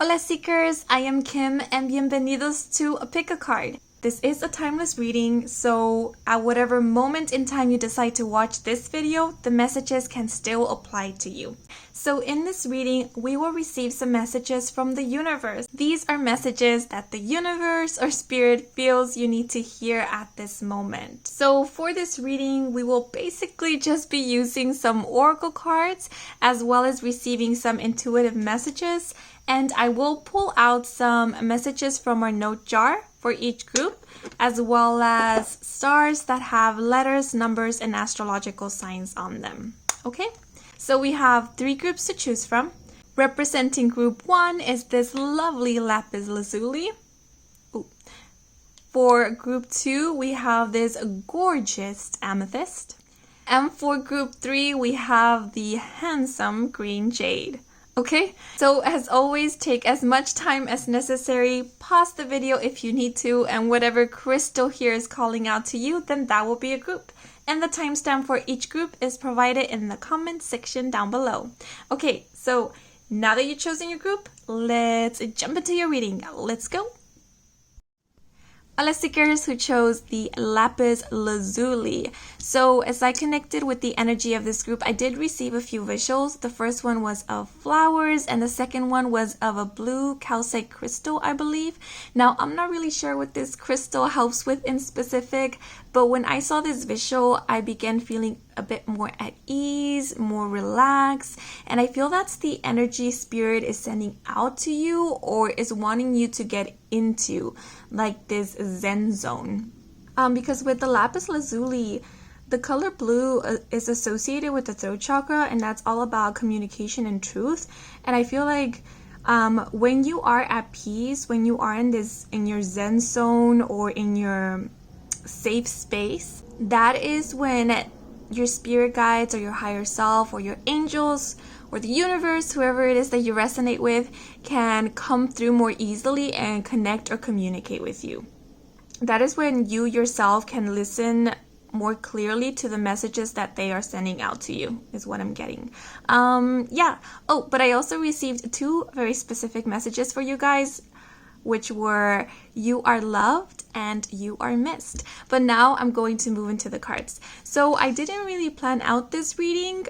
Hola Seekers, I am Kim and bienvenidos to Pick a Card. This is a timeless reading, so at whatever moment in time you decide to watch this video, the messages can still apply to you. So in this reading, we will receive some messages from the universe. These are messages that the universe or spirit feels you need to hear at this moment. So for this reading, we will basically just be using some oracle cards as well as receiving some intuitive messages. And I will pull out some messages from our note jar for each group, as well as stars that have letters, numbers, and astrological signs on them. Okay? So we have 3 groups to choose from. Representing group 1 is this lovely lapis lazuli. Ooh. For group 2, we have this gorgeous amethyst. And for group 3, we have the handsome green jade. Okay, so as always, take as much time as necessary, pause the video if you need to, and whatever crystal here is calling out to you, then that will be a group. And the timestamp for each group is provided in the comment section down below. Okay, so now that you've chosen your group, let's jump into your reading. Let's go. Hola Seekers who chose the lapis lazuli. So as I connected with the energy of this group, I did receive a few visuals. The first one was of flowers and the second one was of a blue calcite crystal, I believe. Now I'm not really sure what this crystal helps with in specific, but when I saw this visual, I began feeling a bit more at ease, more relaxed, and I feel that's the energy spirit is sending out to you or is wanting you to get into, like this Zen zone. Because with the lapis lazuli, the color blue is associated with the throat chakra, and that's all about communication and truth. And I feel like when you are at peace, when you are in your Zen zone or in your safe space, that is when your spirit guides or your higher self or your angels or the universe, whoever it is that you resonate with, can come through more easily and connect or communicate with you. That is when you yourself can listen more clearly to the messages that they are sending out to you, is what I'm getting. Yeah. Oh, but I also received 2 very specific messages for you guys, which were you are loved and you are missed. But now I'm going to move into the cards. So I didn't really plan out this reading.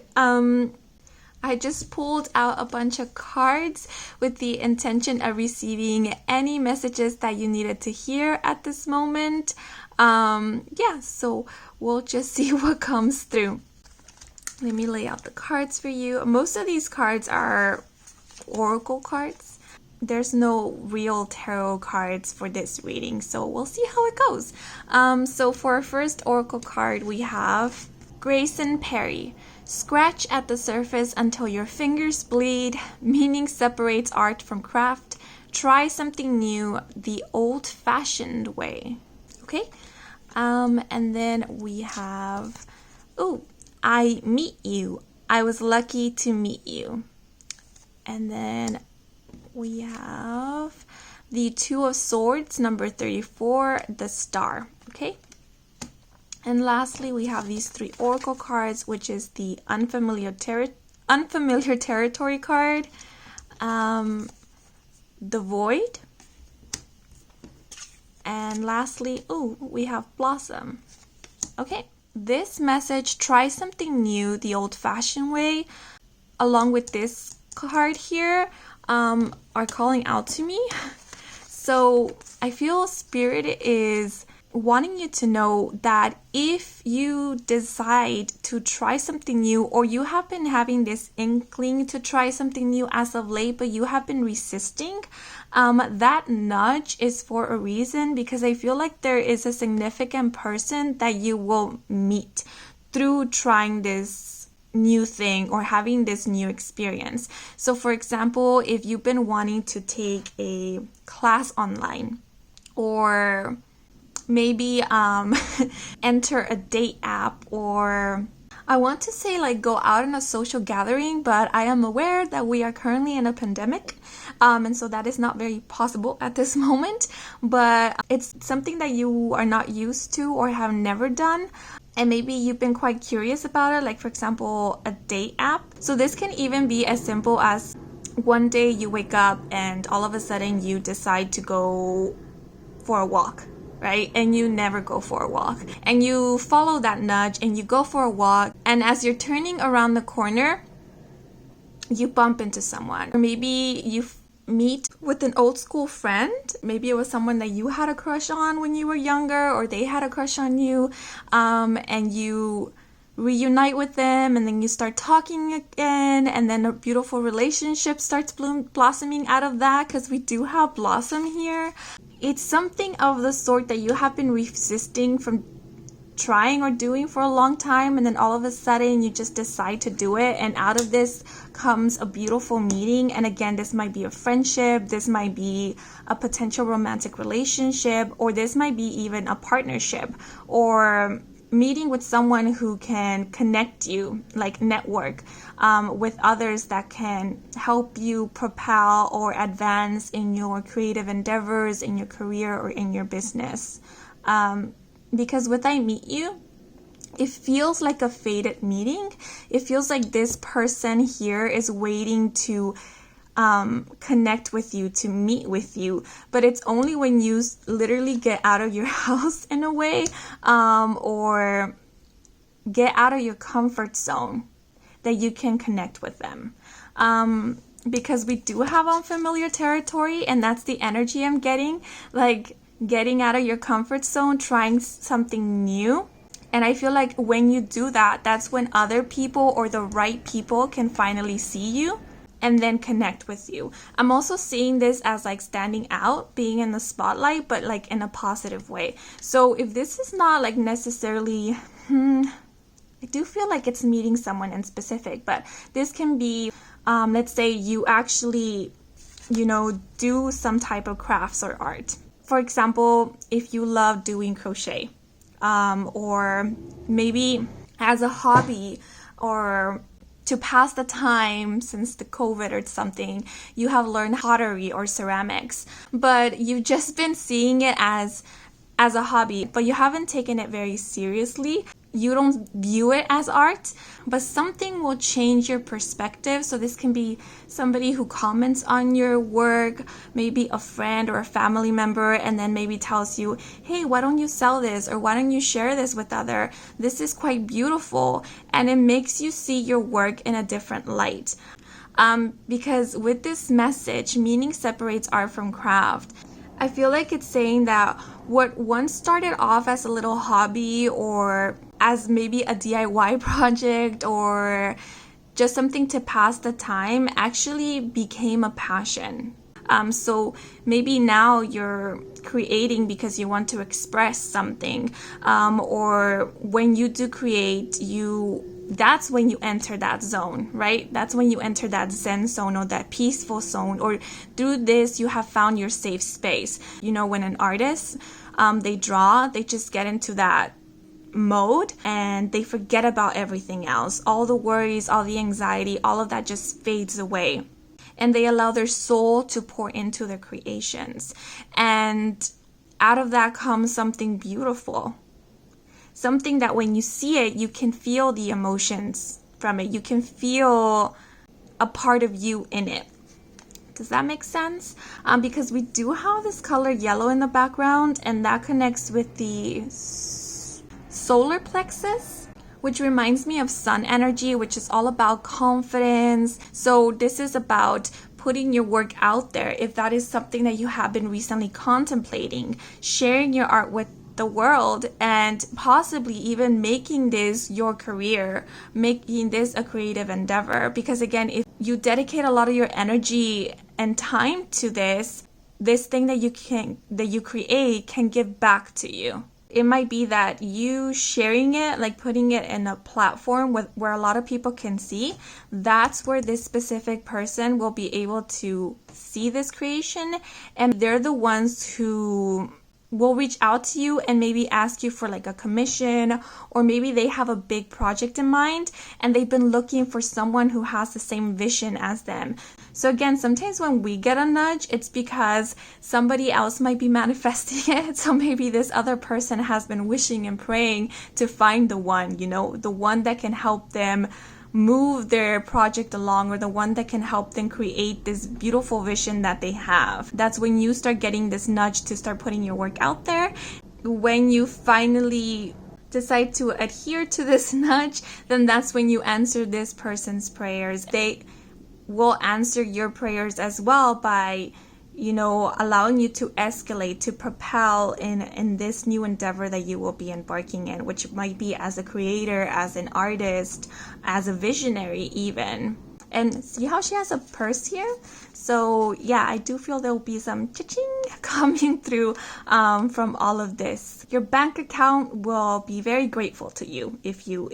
I just pulled out a bunch of cards with the intention of receiving any messages that you needed to hear at this moment. Yeah, so we'll just see what comes through. Let me lay out the cards for you. Most of these cards are oracle cards. There's no real tarot cards for this reading, so we'll see how it goes. So for our first oracle card, we have Grayson Perry. Scratch at the surface until your fingers bleed. Meaning separates art from craft. Try something new the old-fashioned way. Okay? And then we have, I meet you. I was lucky to meet you. And then we have the 2 of Swords, number 34, the Star. Okay? And lastly, we have these 3 oracle cards, which is the unfamiliar territory card, the Void, and lastly, we have Blossom. Okay, this message, try something new the old-fashioned way, along with this card here, are calling out to me. So I feel Spirit is wanting you to know that if you decide to try something new, or you have been having this inkling to try something new as of late, but you have been resisting, that nudge is for a reason, because I feel like there is a significant person that you will meet through trying this new thing or having this new experience. So for example, if you've been wanting to take a class online, or maybe enter a date app, or I want to say like go out in a social gathering, but I am aware that we are currently in a pandemic, and so that is not very possible at this moment, but it's something that you are not used to or have never done, and maybe you've been quite curious about it, like for example a date app. So this can even be as simple as one day you wake up and all of a sudden you decide to go for a walk, right? And you never go for a walk. And you follow that nudge and you go for a walk. And as you're turning around the corner, you bump into someone. Or maybe you meet with an old school friend. Maybe it was someone that you had a crush on when you were younger, or they had a crush on you, and you reunite with them, and then you start talking again, and then a beautiful relationship starts blossoming out of that, because we do have blossom here. It's something of the sort that you have been resisting from trying or doing for a long time, and then all of a sudden you just decide to do it, and out of this comes a beautiful meeting. And again, this might be a friendship, this might be a potential romantic relationship, or this might be even a partnership, or meeting with someone who can connect you, like network with others that can help you propel or advance in your creative endeavors, in your career, or in your business. Because with I Meet You, it feels like a fated meeting. It feels like this person here is waiting to connect with you, to meet with you. But it's only when you literally get out of your house in a way, or get out of your comfort zone, that you can connect with them. Because we do have unfamiliar territory, and that's the energy I'm getting. Like, getting out of your comfort zone, trying something new. And I feel like when you do that, that's when other people or the right people can finally see you and then connect with you. I'm also seeing this as like standing out, being in the spotlight, but like in a positive way. So if this is not like necessarily, I do feel like it's meeting someone in specific, but this can be, let's say you actually, do some type of crafts or art. For example, if you love doing crochet, or maybe as a hobby, or to pass the time since the COVID or something, you have learned pottery or ceramics, but you've just been seeing it as a hobby, but you haven't taken it very seriously. You don't view it as art, but something will change your perspective. So this can be somebody who comments on your work, maybe a friend or a family member, and then maybe tells you, hey, why don't you sell this? Or why don't you share this with other? This is quite beautiful. And it makes you see your work in a different light. Because with this message, meaning separates art from craft. I feel like it's saying that what once started off as a little hobby, or as maybe a DIY project, or just something to pass the time, actually became a passion. So maybe now you're creating because you want to express something, or when you do create, that's when you enter that zone, right? That's when you enter that Zen zone, or that peaceful zone, or through this you have found your safe space. When an artist, they draw, they just get into that mode and they forget about everything else. All the worries, all the anxiety, all of that just fades away. And they allow their soul to pour into their creations. And out of that comes something beautiful. Something that when you see it, you can feel the emotions from it. You can feel a part of you in it. Does that make sense? Because we do have this color yellow in the background, and that connects with the solar plexus, which reminds me of sun energy, which is all about confidence. So this is about putting your work out there. If that is something that you have been recently contemplating, sharing your art with the world, and possibly even making this your career, making this a creative endeavor. Because again, if you dedicate a lot of your energy and time to this thing that you create can give back to you. It might be that you sharing it, like putting it in a platform where a lot of people can see, that's where this specific person will be able to see this creation, and they're the ones who will reach out to you and maybe ask you for like a commission, or maybe they have a big project in mind and they've been looking for someone who has the same vision as them. So again, sometimes when we get a nudge, it's because somebody else might be manifesting it. So maybe this other person has been wishing and praying to find the one, the one that can help them move their project along, or the one that can help them create this beautiful vision that they have. That's when you start getting this nudge to start putting your work out there. When you finally decide to adhere to this nudge, then that's when you answer this person's prayers. They will answer your prayers as well by, you know, allowing you to escalate, to propel in this new endeavor that you will be embarking in, which might be as a creator, as an artist, as a visionary even. And see how she has a purse here? So yeah, I do feel there will be some cha-ching coming through from all of this. Your bank account will be very grateful to you if you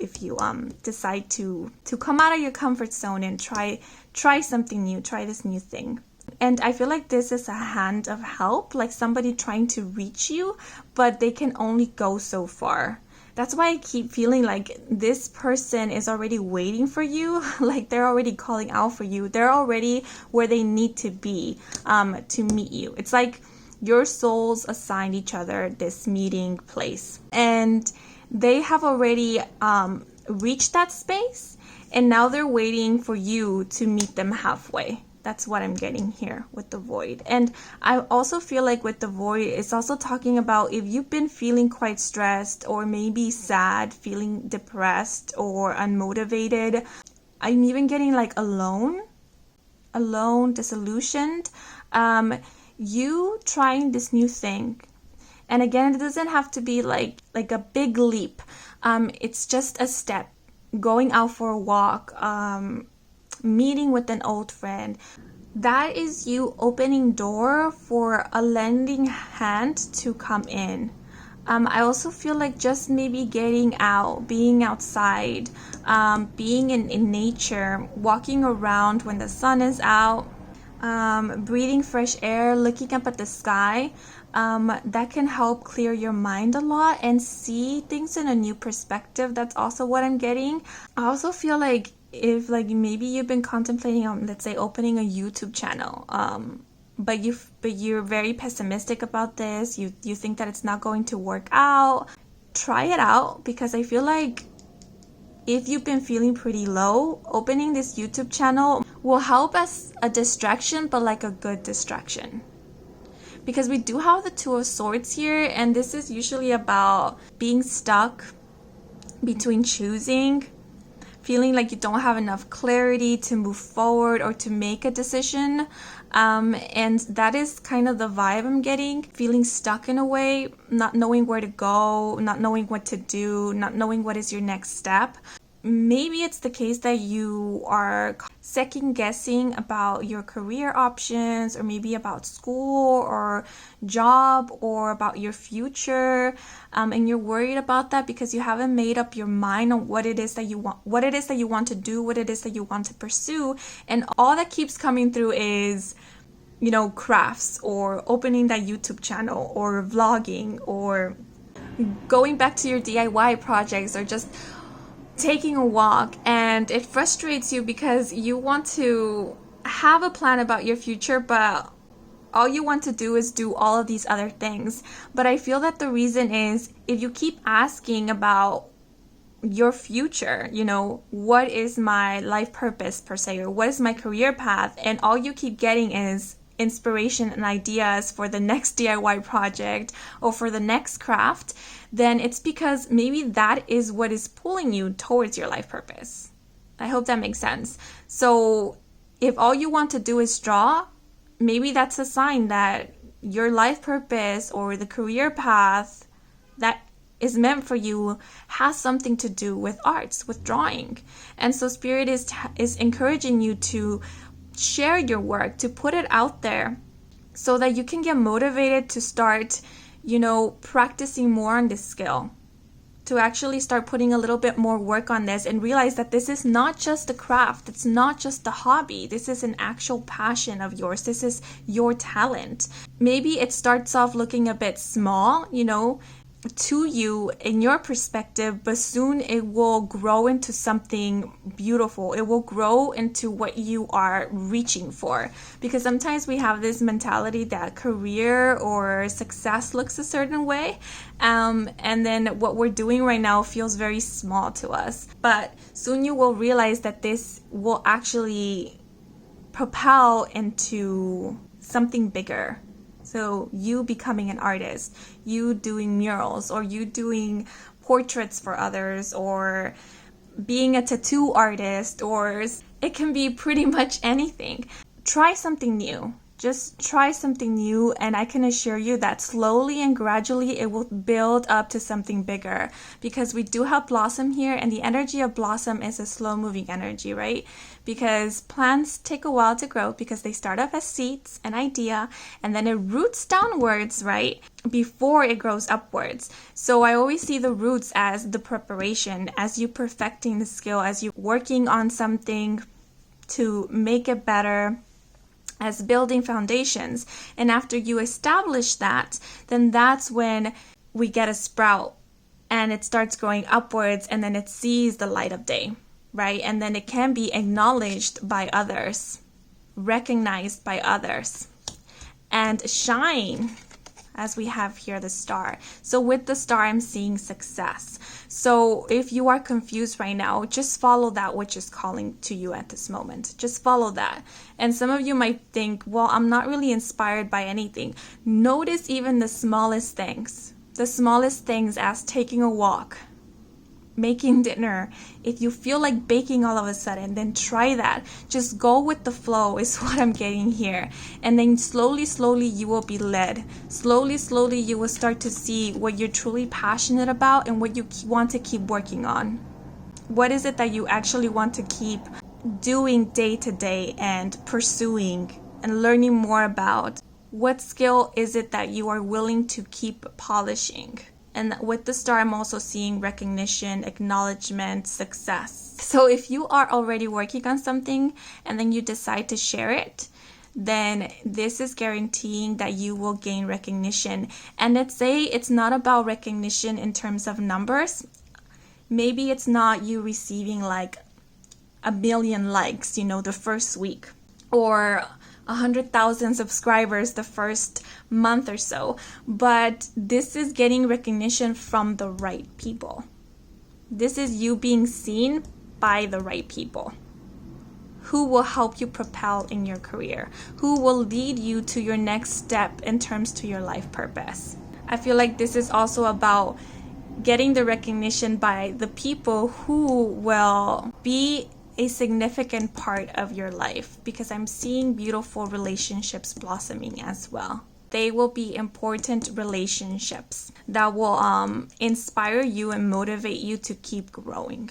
decide to come out of your comfort zone and try something new, try this new thing. And I feel like this is a hand of help, like somebody trying to reach you, but they can only go so far. That's why I keep feeling like this person is already waiting for you. Like they're already calling out for you. They're already where they need to be to meet you. It's like your souls assigned each other this meeting place. And they have already reached that space. And now they're waiting for you to meet them halfway. That's what I'm getting here with the void. And I also feel like with the void, it's also talking about if you've been feeling quite stressed or maybe sad, feeling depressed or unmotivated. I'm even getting like alone, disillusioned. You trying this new thing. And again, it doesn't have to be like a big leap. It's just a step. Going out for a walk, meeting with an old friend. That is you opening door for a lending hand to come in. I also feel like just maybe getting out, being outside, being in nature, walking around when the sun is out, breathing fresh air, looking up at the sky. That can help clear your mind a lot and see things in a new perspective. That's also what I'm getting. I also feel like if like maybe you've been contemplating on, let's say, opening a YouTube channel, but you're very pessimistic about this, you think that it's not going to work out, try it out, because I feel like if you've been feeling pretty low, opening this YouTube channel will help as a distraction, but like a good distraction. Because we do have the Two of Swords here, and this is usually about being stuck between choosing, feeling like you don't have enough clarity to move forward or to make a decision. And that is kind of the vibe I'm getting. Feeling stuck in a way, not knowing where to go, not knowing what to do, not knowing what is your next step. Maybe it's the case that you are second guessing about your career options, or maybe about school or job, or about your future, and you're worried about that because you haven't made up your mind on what it is that you want, what it is that you want to do, what it is that you want to pursue. And all that keeps coming through is, you know, crafts, or opening that YouTube channel, or vlogging, or going back to your DIY projects, or just taking a walk. And it frustrates you because you want to have a plan about your future, but all you want to do is do all of these other things. But I feel that the reason is, if you keep asking about your future, you know, what is my life purpose per se, or what is my career path, and all you keep getting is inspiration and ideas for the next DIY project or for the next craft, then it's because maybe that is what is pulling you towards your life purpose. I hope that makes sense. So if all you want to do is draw, maybe that's a sign that your life purpose or the career path that is meant for you has something to do with arts, with drawing. And so Spirit is encouraging you to share your work, to put it out there, so that you can get motivated to start, you know, practicing more on this skill, to actually start putting a little bit more work on this, and realize that this is not just a craft, it's not just a hobby, this is an actual passion of yours, this is your talent. Maybe it starts off looking a bit small, you know, to you in your perspective, but soon it will grow into something beautiful. It will grow into what you are reaching for. Because sometimes we have this mentality that career or success looks a certain way, and then what we're doing right now feels very small to us. But soon you will realize that this will actually propel into something bigger. So you becoming an artist, you doing murals, or you doing portraits for others, or being a tattoo artist, or it can be pretty much anything. Try something new. Just try something new, and I can assure you that slowly and gradually it will build up to something bigger, because we do have blossom here, and the energy of blossom is a slow moving energy, right? Because plants take a while to grow, because they start off as seeds, an idea, and then it roots downwards, right? Before it grows upwards. So I always see the roots as the preparation, as you perfecting the skill, as you working on something to make it better, as building foundations. And after you establish that, then that's when we get a sprout, and it starts growing upwards, and then it sees the light of day, right? And then it can be acknowledged by others, recognized by others, and shine, as we have here the star. So with the star, I'm seeing success. So if you are confused right now, just follow that which is calling to you at this moment. Just follow that. And some of you might think, well, I'm not really inspired by anything. Notice even the smallest things. The smallest things, as taking a walk, making dinner. If you feel like baking all of a sudden, then try that. Just go with the flow is what I'm getting here. And then slowly you will be led. Slowly you will start to see what you're truly passionate about and what you want to keep working on. What is it that you actually want to keep doing day to day and pursuing and learning more about? What skill is it that you are willing to keep polishing? And with the star, I'm also seeing recognition, acknowledgement, success. So if you are already working on something and then you decide to share it, then this is guaranteeing that you will gain recognition. And let's say it's not about recognition in terms of numbers. Maybe it's not you receiving like 1 million likes, the first week, or 100,000 subscribers the first month or so, but this is getting recognition from the right people. This is you being seen by the right people who will help you propel in your career, who will lead you to your next step in terms to your life purpose. I feel like this is also about getting the recognition by the people who will be a significant part of your life, because I'm seeing beautiful relationships blossoming as well. They will be important relationships that will inspire you and motivate you to keep growing.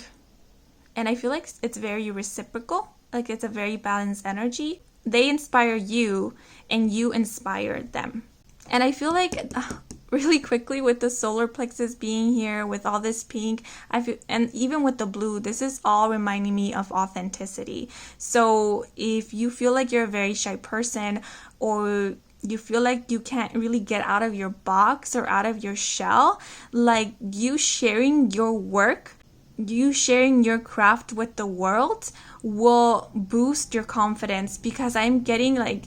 And I feel like it's very reciprocal, like it's a very balanced energy. They inspire you and you inspire them. And I feel like really quickly with the solar plexus being here with all this pink, and even with the blue, this is all reminding me of authenticity. So if you feel like you're a very shy person, or you feel like you can't really get out of your box or out of your shell, like you sharing your work, you sharing your craft with the world will boost your confidence, because I'm getting like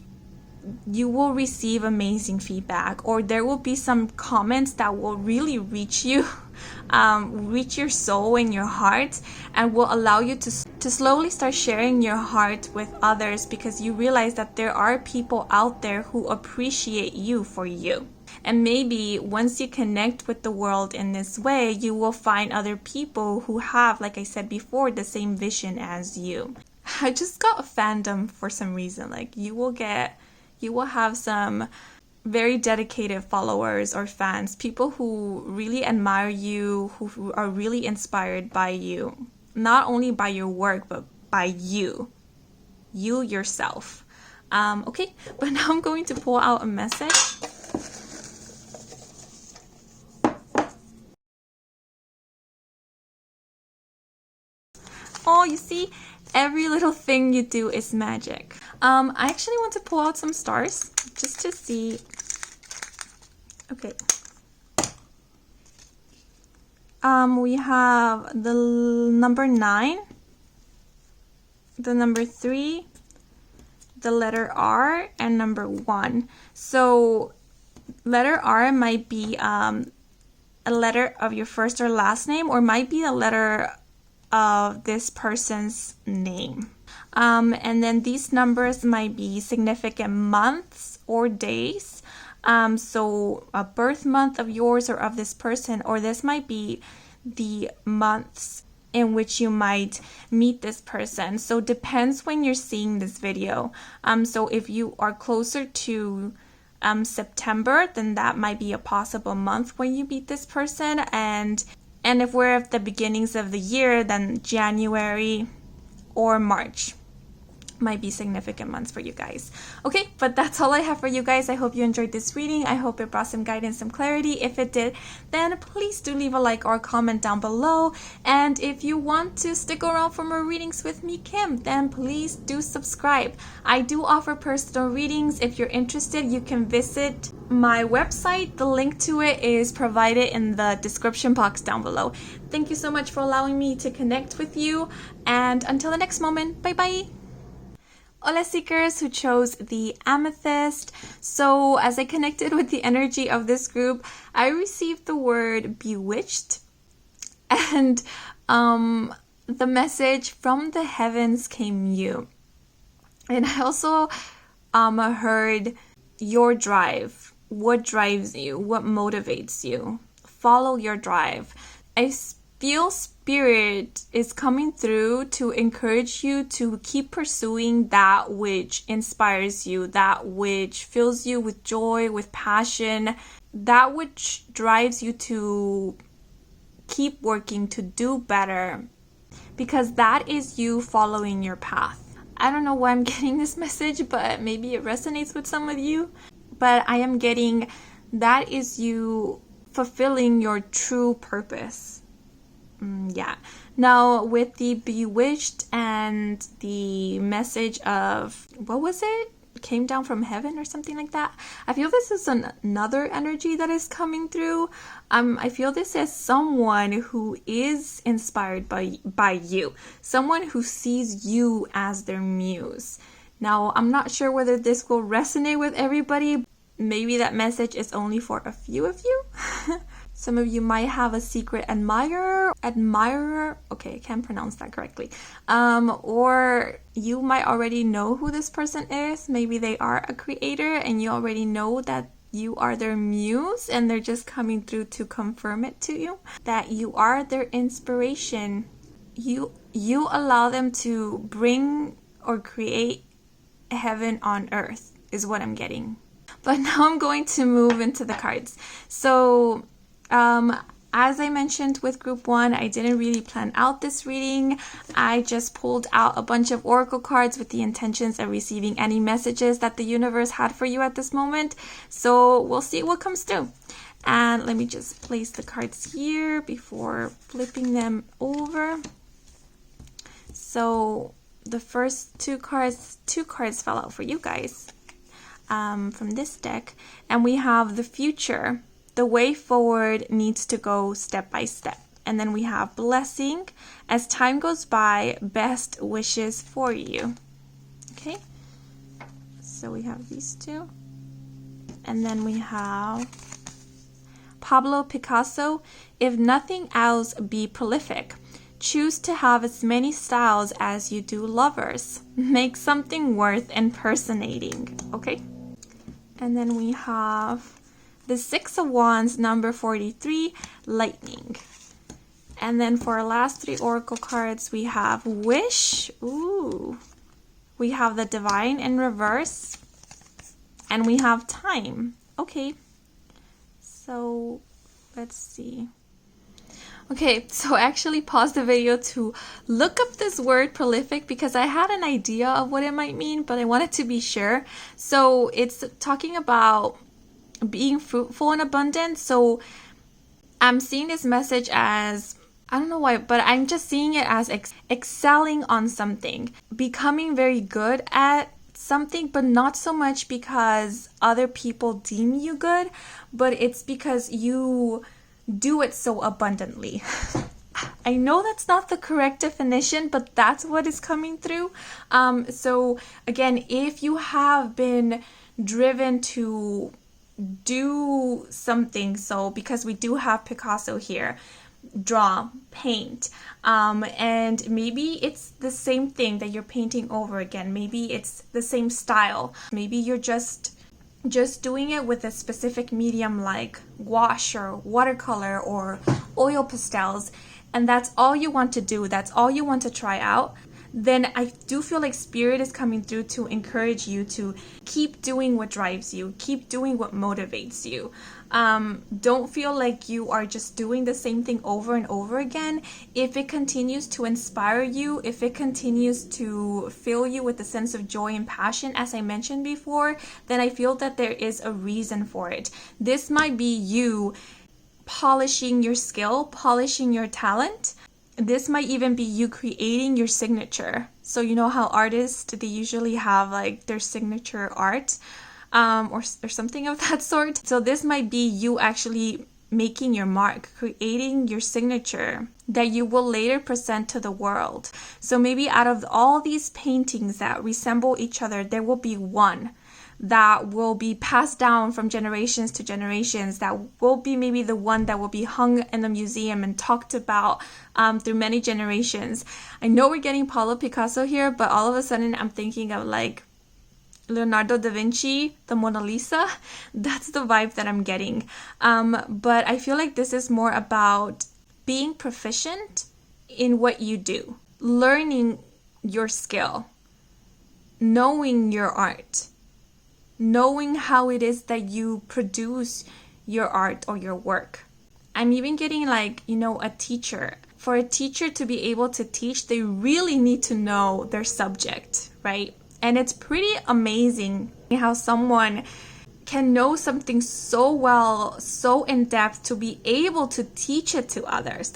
you will receive amazing feedback, or there will be some comments that will really reach you, reach your soul and your heart, and will allow you to slowly start sharing your heart with others, because you realize that there are people out there who appreciate you for you. And maybe once you connect with the world in this way, you will find other people who have, like I said before, the same vision as you. I just got a fandom for some reason. Like you will have some very dedicated followers or fans, people who really admire you, who are really inspired by you, not only by your work, but by you yourself. Okay, but now I'm going to pull out a message. Oh, you see, every little thing you do is magic. I actually want to pull out some stars just to see. Okay. We have the number 9, the number 3, the letter R, and number 1. So letter R might be a letter of your first or last name, or might be a letter of this person's name. And then these numbers might be significant months or days. So a birth month of yours or of this person, or this might be the months in which you might meet this person. So depends when you're seeing this video. So if you are closer to September, then that might be a possible month when you meet this person. And if we're at the beginnings of the year, then January or March might be significant months for you guys. Okay, but that's all I have for you guys. I hope you enjoyed this reading. I hope it brought some guidance, some clarity. If it did, then please do leave a like or a comment down below. And if you want to stick around for more readings with me, Kim, then please do subscribe. I do offer personal readings. If you're interested, you can visit my website. The link to it is provided in the description box down below. Thank you so much for allowing me to connect with you. And until the next moment, bye-bye. Hola seekers who chose the amethyst. So as I connected with the energy of this group, I received the word bewitched, and the message from the heavens came you. And I also heard your drive. What drives you? What motivates you? Follow your drive. I feel spirit is coming through to encourage you to keep pursuing that which inspires you, that which fills you with joy, with passion, that which drives you to keep working, to do better, because that is you following your path. I don't know why I'm getting this message, but maybe it resonates with some of you. But I am getting that is you fulfilling your true purpose. Yeah. Now with the bewitched and the message of, what was it? Came down from heaven or something like that. I feel this is another energy that is coming through. I feel this as someone who is inspired by you. Someone who sees you as their muse. Now, I'm not sure whether this will resonate with everybody. Maybe that message is only for a few of you. Some of you might have a secret admirer, okay, I can't pronounce that correctly. Or you might already know who this person is. Maybe they are a creator and you already know that you are their muse and they're just coming through to confirm it to you, that you are their inspiration. You allow them to bring or create heaven on earth is what I'm getting. But now I'm going to move into the cards. So as I mentioned with group 1, I didn't really plan out this reading. I just pulled out a bunch of oracle cards with the intentions of receiving any messages that the universe had for you at this moment. So we'll see what comes through. And let me just place the cards here before flipping them over. So the first two cards fell out for you guys from this deck. And we have the future. The way forward needs to go step by step. And then we have blessing. As time goes by, best wishes for you. Okay. So we have these two. And then we have Pablo Picasso. If nothing else, be prolific. Choose to have as many styles as you do lovers. Make something worth impersonating. Okay. And then we have the 6 of Wands, number 43, lightning. And then for our last 3 oracle cards, we have wish. Ooh. We have the divine in reverse. And we have time. Okay. So let's see. Okay, so I actually paused the video to look up this word prolific because I had an idea of what it might mean, but I wanted to be sure. So it's talking about being fruitful and abundant. So I'm seeing this message as, I don't know why, but I'm just seeing it as excelling on something, becoming very good at something, but not so much because other people deem you good, but it's because you do it so abundantly. I know that's not the correct definition, but that's what is coming through. So again, if you have been driven to do something, so because we do have Picasso here, draw, paint, and maybe it's the same thing that you're painting over again. Maybe it's the same style. Maybe you're just doing it with a specific medium like gouache or watercolor or oil pastels, and that's all you want to do, that's all you want to try out, then I do feel like Spirit is coming through to encourage you to keep doing what drives you, keep doing what motivates you. Don't feel like you are just doing the same thing over and over again. If it continues to inspire you, if it continues to fill you with a sense of joy and passion, as I mentioned before, then I feel that there is a reason for it. This might be you polishing your skill, polishing your talent. This might even be you creating your signature. So you know how artists, they usually have like their signature art, or something of that sort. So this might be you actually making your mark, creating your signature that you will later present to the world. So maybe out of all these paintings that resemble each other, there will be one that will be passed down from generations to generations, that will be maybe the one that will be hung in the museum and talked about through many generations. I know we're getting Pablo Picasso here, but all of a sudden I'm thinking of like Leonardo da Vinci, the Mona Lisa. That's the vibe that I'm getting. But I feel like this is more about being proficient in what you do, learning your skill, knowing your art, knowing how it is that you produce your art or your work. I'm even getting like, a teacher. For a teacher to be able to teach, they really need to know their subject, right? And it's pretty amazing how someone can know something so well, so in depth, to be able to teach it to others.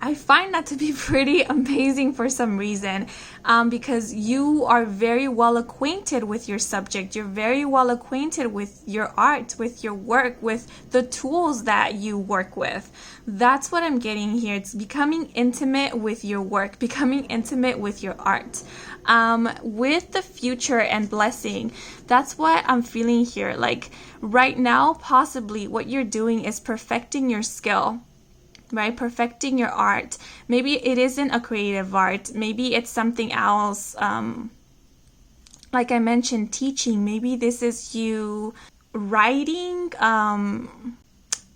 I find that to be pretty amazing for some reason, because you are very well acquainted with your subject. You're very well acquainted with your art, with your work, with the tools that you work with. That's what I'm getting here. It's becoming intimate with your work, becoming intimate with your art. With the future and blessing, that's what I'm feeling here. Like right now, possibly what you're doing is perfecting your skill, right? Perfecting your art. Maybe it isn't a creative art. Maybe it's something else. Like I mentioned, teaching. Maybe this is you writing,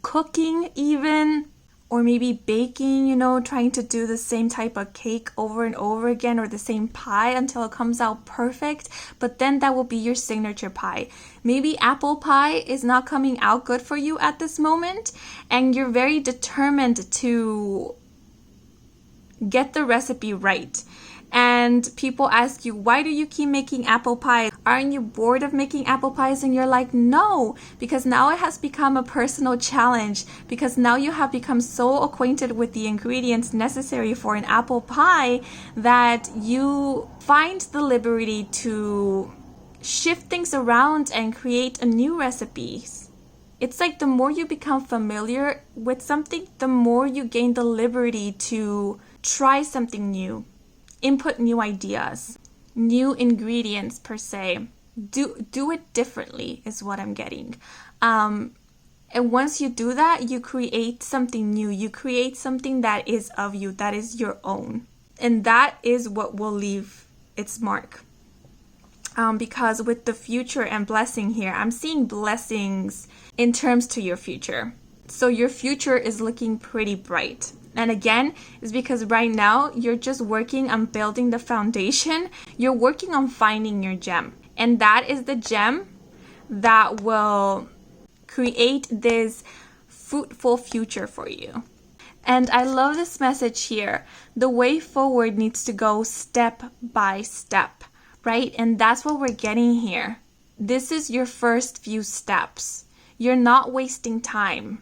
cooking even, or maybe baking, trying to do the same type of cake over and over again, or the same pie until it comes out perfect. But then that will be your signature pie. Maybe apple pie is not coming out good for you at this moment, and you're very determined to get the recipe right. And people ask you, why do you keep making apple pie? Aren't you bored of making apple pies? And you're like, no, because now it has become a personal challenge, because now you have become so acquainted with the ingredients necessary for an apple pie that you find the liberty to shift things around and create a new recipes. It's like the more you become familiar with something, the more you gain the liberty to try something new, input new ideas, new ingredients per se. Do it differently is what I'm getting. And once you do that, you create something new. You create something that is of you, that is your own. And that is what will leave its mark. Because with the future and blessing here, I'm seeing blessings in terms to your future. So your future is looking pretty bright. And again, it's because right now you're just working on building the foundation. You're working on finding your gem. And that is the gem that will create this fruitful future for you. And I love this message here. The way forward needs to go step by step, right? And that's what we're getting here. This is your first few steps. You're not wasting time.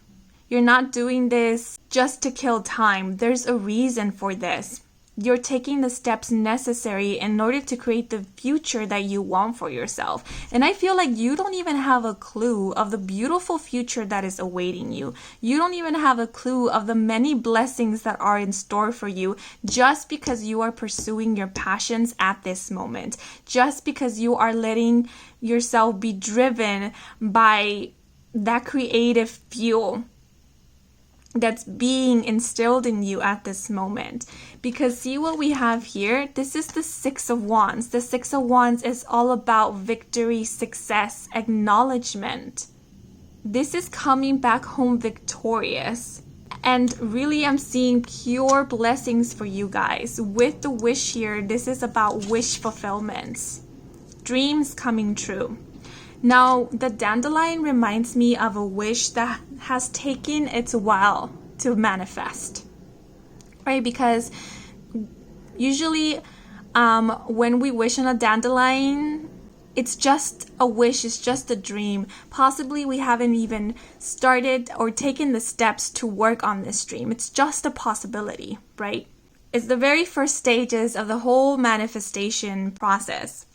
You're not doing this just to kill time. There's a reason for this. You're taking the steps necessary in order to create the future that you want for yourself. And I feel like you don't even have a clue of the beautiful future that is awaiting you. You don't even have a clue of the many blessings that are in store for you just because you are pursuing your passions at this moment. Just because you are letting yourself be driven by that creative fuel that's being instilled in you at this moment. Because see what we have here? This is the Six of Wands. The Six of Wands is all about victory, success, acknowledgement. This is coming back home victorious. And really, I'm seeing pure blessings for you guys. With the wish here, this is about wish fulfillments. Dreams coming true. Now, the dandelion reminds me of a wish that has taken its while to manifest, right? Because usually when we wish on a dandelion, it's just a wish, it's just a dream. Possibly we haven't even started or taken the steps to work on this dream. It's just a possibility, right? It's the very first stages of the whole manifestation process.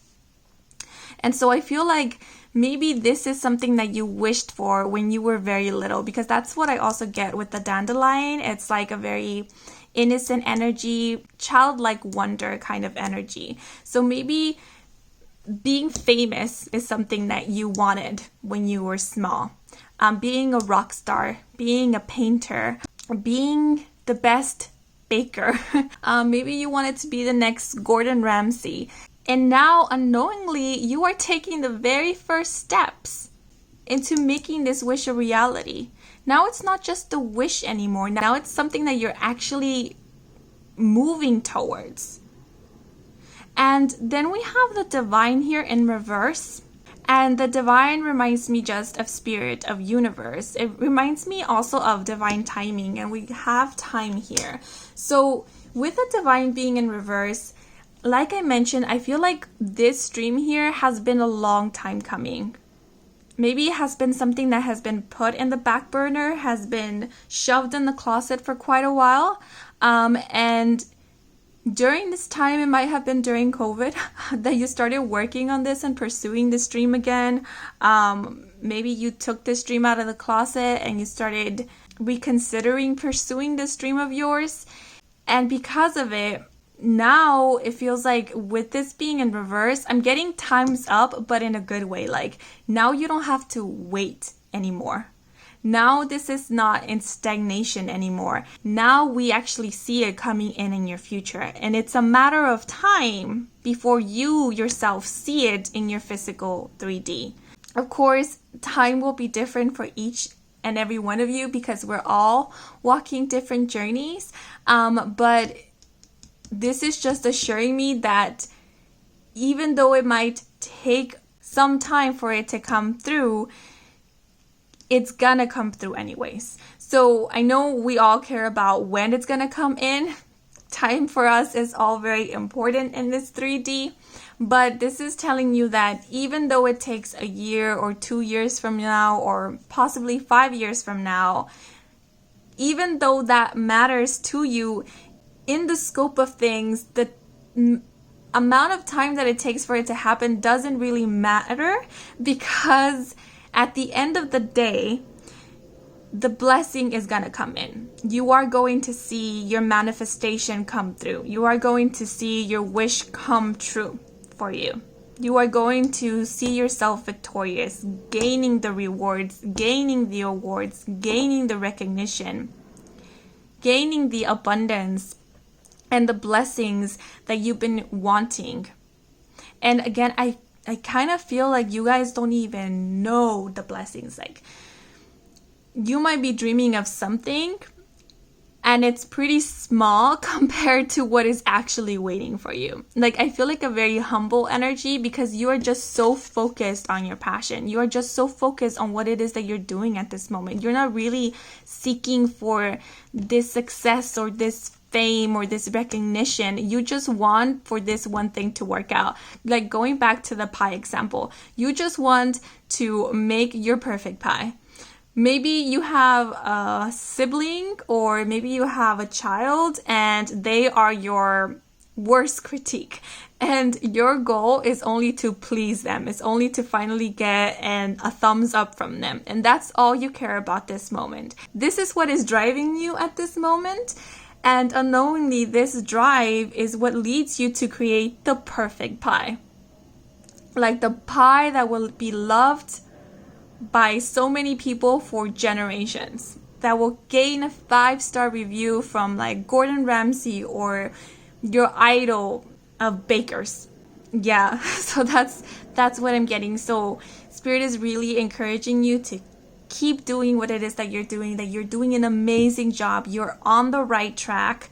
And so I feel like maybe this is something that you wished for when you were very little, because that's what I also get with the dandelion. It's like a very innocent energy, childlike wonder kind of energy. So maybe being famous is something that you wanted when you were small. Being a rock star, being a painter, being the best baker. Maybe you wanted to be the next Gordon Ramsay. And now, unknowingly, you are taking the very first steps into making this wish a reality. Now it's not just a wish anymore. Now it's something that you're actually moving towards. And then we have the divine here in reverse. And the divine reminds me just of spirit, of universe. It reminds me also of divine timing. And we have time here. So with the divine being in reverse, like I mentioned, I feel like this dream here has been a long time coming. Maybe it has been something that has been put in the back burner, has been shoved in the closet for quite a while. And during this time, it might have been during COVID that you started working on this and pursuing this dream again. Maybe you took this dream out of the closet and you started reconsidering pursuing this dream of yours. And because of it, now it feels like with this being in reverse, I'm getting time's up, but in a good way. Like now you don't have to wait anymore. Now this is not in stagnation anymore. Now we actually see it coming in your future. And it's a matter of time before you yourself see it in your physical 3D. Of course, time will be different for each and every one of you because we're all walking different journeys. But this is just assuring me that even though it might take some time for it to come through, it's gonna come through anyways. So I know we all care about when it's gonna come in. Time for us is all very important in this 3D. But this is telling you that even though it takes a year or 2 years from now or possibly 5 years from now, even though that matters to you, in the scope of things, the amount of time that it takes for it to happen doesn't really matter, because at the end of the day, the blessing is going to come in. You are going to see your manifestation come through. You are going to see your wish come true for you. You are going to see yourself victorious, gaining the rewards, gaining the awards, gaining the recognition, gaining the abundance and the blessings that you've been wanting. And again, I kind of feel like you guys don't even know the blessings. Like, you might be dreaming of something and it's pretty small compared to what is actually waiting for you. Like, I feel like a very humble energy because you are just so focused on your passion. You are just so focused on what it is that you're doing at this moment. You're not really seeking for this success or this fame or this recognition. You just want for this one thing to work out. Like, going back to the pie example, you just want to make your perfect pie. Maybe you have a sibling or maybe you have a child and they are your worst critique. And your goal is only to please them. It's only to finally get a thumbs up from them. And that's all you care about this moment. This is what is driving you at this moment. And unknowingly, this drive is what leads you to create the perfect pie. Like the pie that will be loved by so many people for generations, that will gain a 5-star review from like Gordon Ramsay or your idol of bakers. Yeah, so that's what I'm getting. So Spirit is really encouraging you to keep doing what it is that you're doing an amazing job. You're on the right track,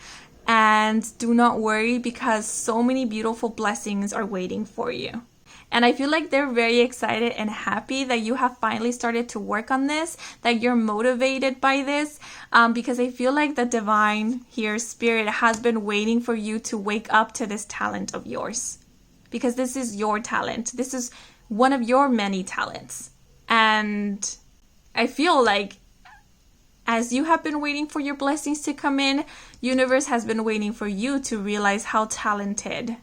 and do not worry because so many beautiful blessings are waiting for you. And I feel like they're very excited and happy that you have finally started to work on this, that you're motivated by this, because I feel like the divine here, Spirit, has been waiting for you to wake up to this talent of yours. Because this is your talent. This is one of your many talents. And I feel like as you have been waiting for your blessings to come in, universe has been waiting for you to realize how talented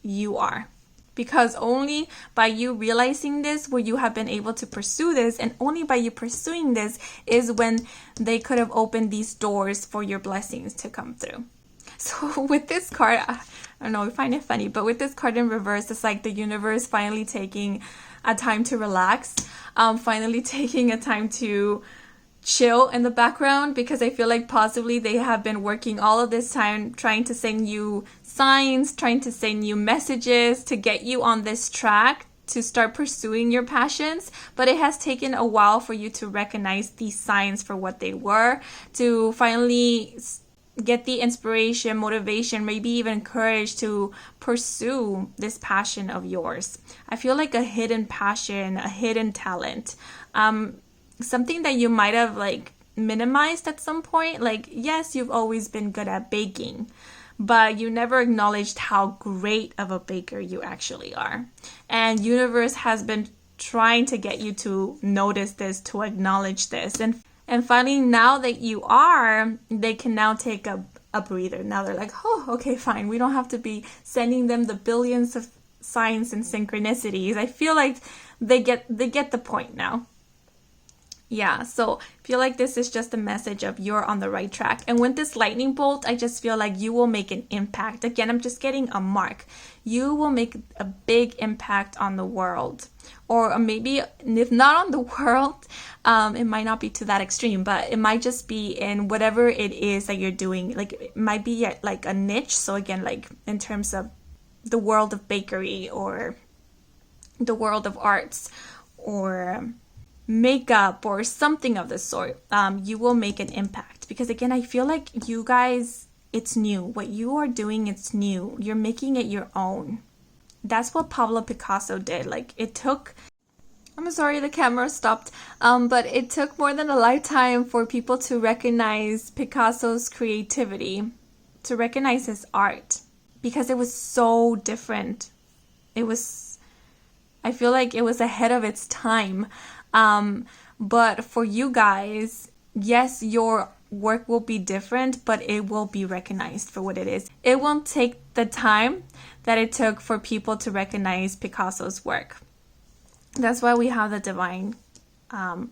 you are. Because only by you realizing this will you have been able to pursue this, and only by you pursuing this is when they could have opened these doors for your blessings to come through. So with this card, I don't know, I find it funny, but with this card in reverse, it's like the universe finally taking a time to relax, finally taking a time to chill in the background, because I feel like possibly they have been working all of this time trying to send you signs, trying to send you messages to get you on this track to start pursuing your passions, but it has taken a while for you to recognize these signs for what they were, to finally get the inspiration, motivation, maybe even courage to pursue this passion of yours. I feel like a hidden passion, a hidden talent, something that you might have like minimized at some point. Like, yes, you've always been good at baking, but you never acknowledged how great of a baker you actually are. And universe has been trying to get you to notice this, to acknowledge this. And finally, now that you are, they can now take a breather. Now they're like, oh, okay, fine. We don't have to be sending them the billions of signs and synchronicities. I feel like they get the point now. Yeah, so I feel like this is just a message of you're on the right track. And with this lightning bolt, I just feel like you will make an impact. Again, I'm just getting a mark. You will make a big impact on the world. Or maybe, if not on the world, it might not be to that extreme, but it might just be in whatever it is that you're doing. Like, it might be like a niche. So again, like in terms of the world of bakery or the world of arts or makeup or something of the sort, you will make an impact. Because again, I feel like you guys, it's new. What you are doing, it's new. You're making it your own. That's what Pablo Picasso did. Like, it took, I'm sorry, the camera stopped, but it took more than a lifetime for people to recognize Picasso's creativity, to recognize his art, because it was so different. I feel like it was ahead of its time. But for you guys, yes, your work will be different, but it will be recognized for what it is. It won't take the time that it took for people to recognize Picasso's work. That's why we have the divine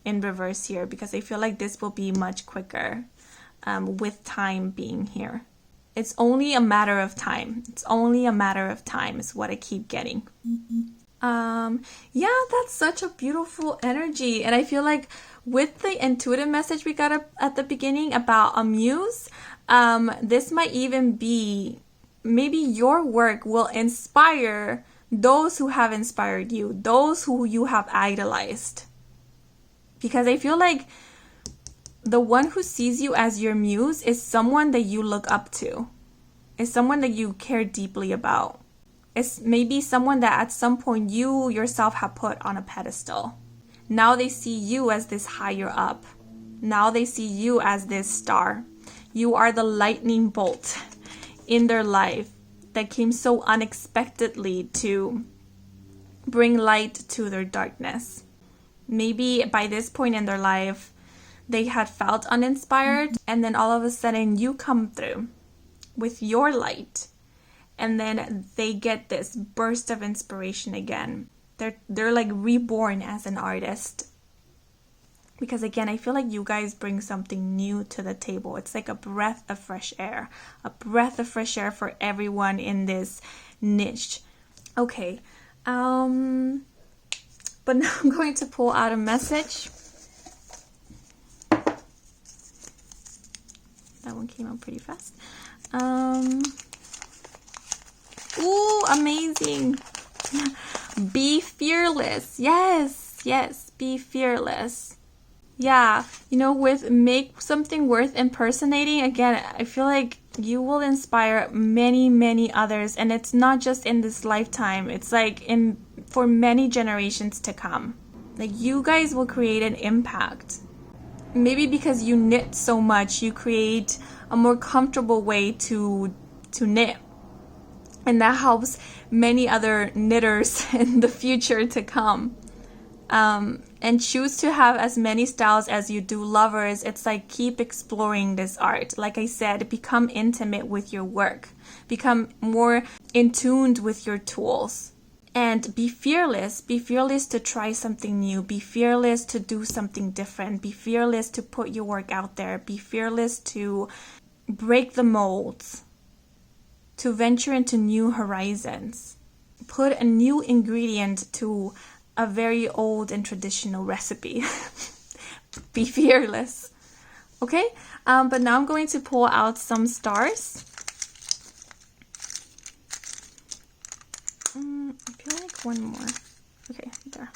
in reverse here, because I feel like this will be much quicker with time being here. It's only a matter of time. It's only a matter of time is what I keep getting. Yeah, that's such a beautiful energy. And I feel like with the intuitive message we got at the beginning about a muse, this might even be, maybe your work will inspire those who have inspired you, those who you have idolized. Because I feel like the one who sees you as your muse is someone that you look up to, is someone that you care deeply about. It's maybe someone that at some point you yourself have put on a pedestal. Now they see you as this higher up. Now they see you as this star. You are the lightning bolt in their life that came so unexpectedly to bring light to their darkness. Maybe by this point in their life, they had felt uninspired, and then all of a sudden you come through with your light, and then they get this burst of inspiration again. They're like reborn as an artist. Because again, I feel like you guys bring something new to the table. It's like a breath of fresh air. A breath of fresh air for everyone in this niche. Okay. But now I'm going to pull out a message. That one came out pretty fast. Ooh, amazing. Be fearless. Yes, be fearless. Yeah, you know, with make something worth impersonating, again, I feel like you will inspire many others, and it's not just in this lifetime. It's like for many generations to come. Like, you guys will create an impact. Maybe because you knit so much, you create a more comfortable way to knit. And that helps many other knitters in the future to come. And choose to have as many styles as you do lovers. It's like, keep exploring this art. Like I said, become intimate with your work. Become more in tuned with your tools. And be fearless. Be fearless to try something new. Be fearless to do something different. Be fearless to put your work out there. Be fearless to break the molds. To venture into new horizons. Put a new ingredient to a very old and traditional recipe. Be fearless. Okay? But now I'm going to pull out some stars. I feel like one more. Okay, there.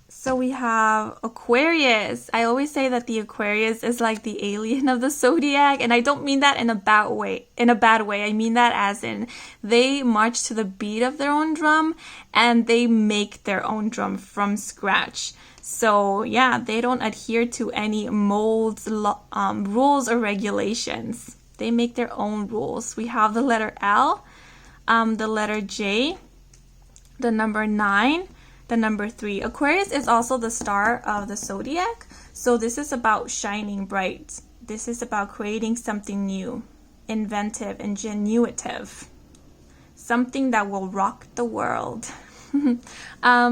So we have Aquarius. I always say that the Aquarius is like the alien of the zodiac, and I don't mean that in a bad way. I mean that as in they march to the beat of their own drum, and they make their own drum from scratch. So yeah, they don't adhere to any molds, rules, or regulations. They make their own rules. We have the letter L, the letter J, the number 9, the number 3. Aquarius is also the star of the zodiac. So this is about shining bright. This is about creating something new, inventive, and genuitive. Something that will rock the world.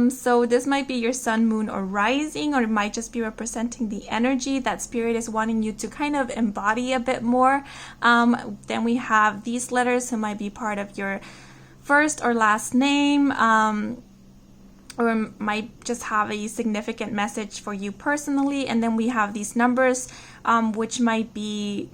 So this might be your sun, moon, or rising, or it might just be representing the energy that spirit is wanting you to kind of embody a bit more. Then we have these letters who might be part of your first or last name, or might just have a significant message for you personally. And then we have these numbers, which might be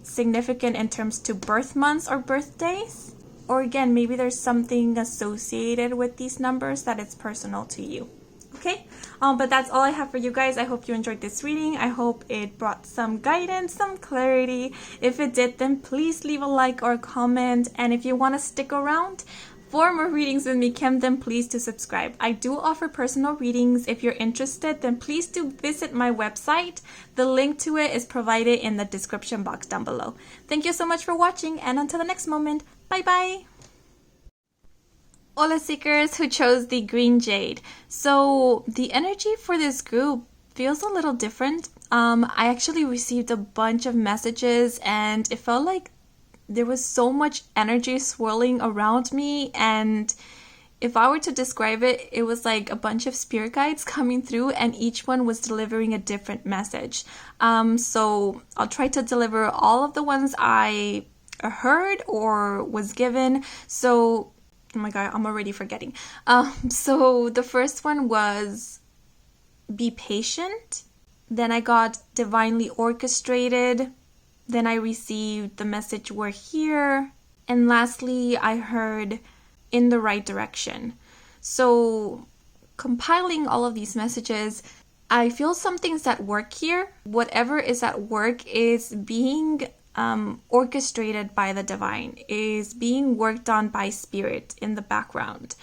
significant in terms to birth months or birthdays. Or again, maybe there's something associated with these numbers that it's personal to you. Okay? But that's all I have for you guys. I hope you enjoyed this reading. I hope it brought some guidance, some clarity. If it did, then please leave a like or a comment. And if you want to stick around for more readings with me, Kim, then please do subscribe. I do offer personal readings. If you're interested, then please do visit my website. The link to it is provided in the description box down below. Thank you so much for watching, and until the next moment, bye-bye. Hola seekers who chose the green jade. So the energy for this group feels a little different. I actually received a bunch of messages, and it felt like there was so much energy swirling around me, and if I were to describe it, it was like a bunch of spirit guides coming through, and each one was delivering a different message. So I'll try to deliver all of the ones I heard or was given. So, oh my god, I'm already forgetting. So the first one was be patient. Then I got divinely orchestrated. Then I received the message, we're here. And lastly, I heard in the right direction. So compiling all of these messages, I feel something's at work here. Whatever is at work is being orchestrated by the divine, is being worked on by spirit in the background.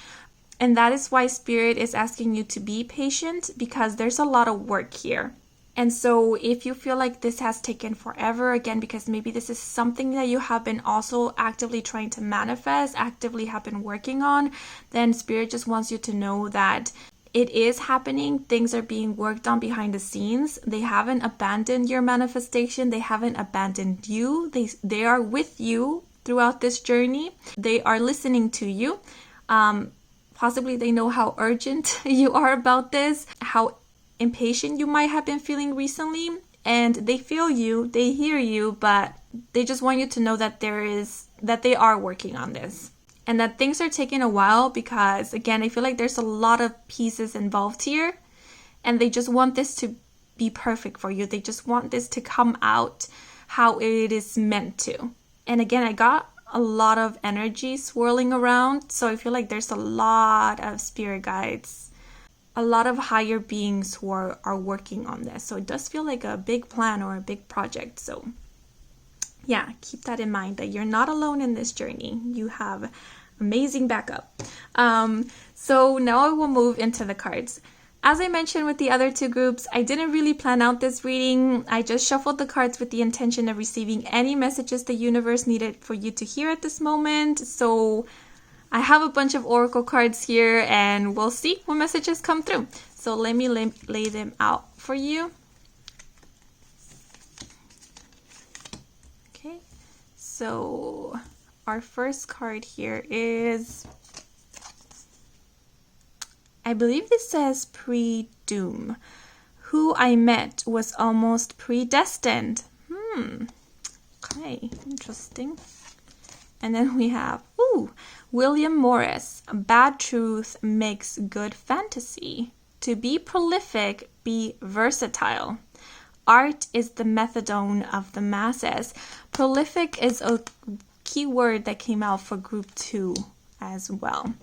And that is why spirit is asking you to be patient, because there's a lot of work here. And so if you feel like this has taken forever, again, because maybe this is something that you have been also actively trying to manifest, actively have been working on, then spirit just wants you to know that It is happening. Things are being worked on behind the scenes. They haven't abandoned your manifestation. They haven't abandoned you. They are with you throughout this journey. They are listening to you. Possibly they know how urgent you are about this, how impatient you might have been feeling recently, and they feel you, they hear you, but they just want you to know that they are working on this. And that things are taking a while because, again, I feel like there's a lot of pieces involved here. And they just want this to be perfect for you. They just want this to come out how it is meant to. And again, I got a lot of energy swirling around. So I feel like there's a lot of spirit guides, a lot of higher beings who are working on this. So it does feel like a big plan or a big project. So yeah, keep that in mind, that you're not alone in this journey. You have amazing backup. So now I will move into the cards. As I mentioned with the other two groups, I didn't really plan out this reading. I just shuffled the cards with the intention of receiving any messages the universe needed for you to hear at this moment. So I have a bunch of oracle cards here and we'll see what messages come through. So let me lay them out for you. Okay, so our first card here is, I believe this says pre-doom. Who I met was almost predestined. Okay, interesting. And then we have, William Morris. Bad truth makes good fantasy. To be prolific, be versatile. Art is the methadone of the masses. Prolific is a key word that came out for group 2 as well.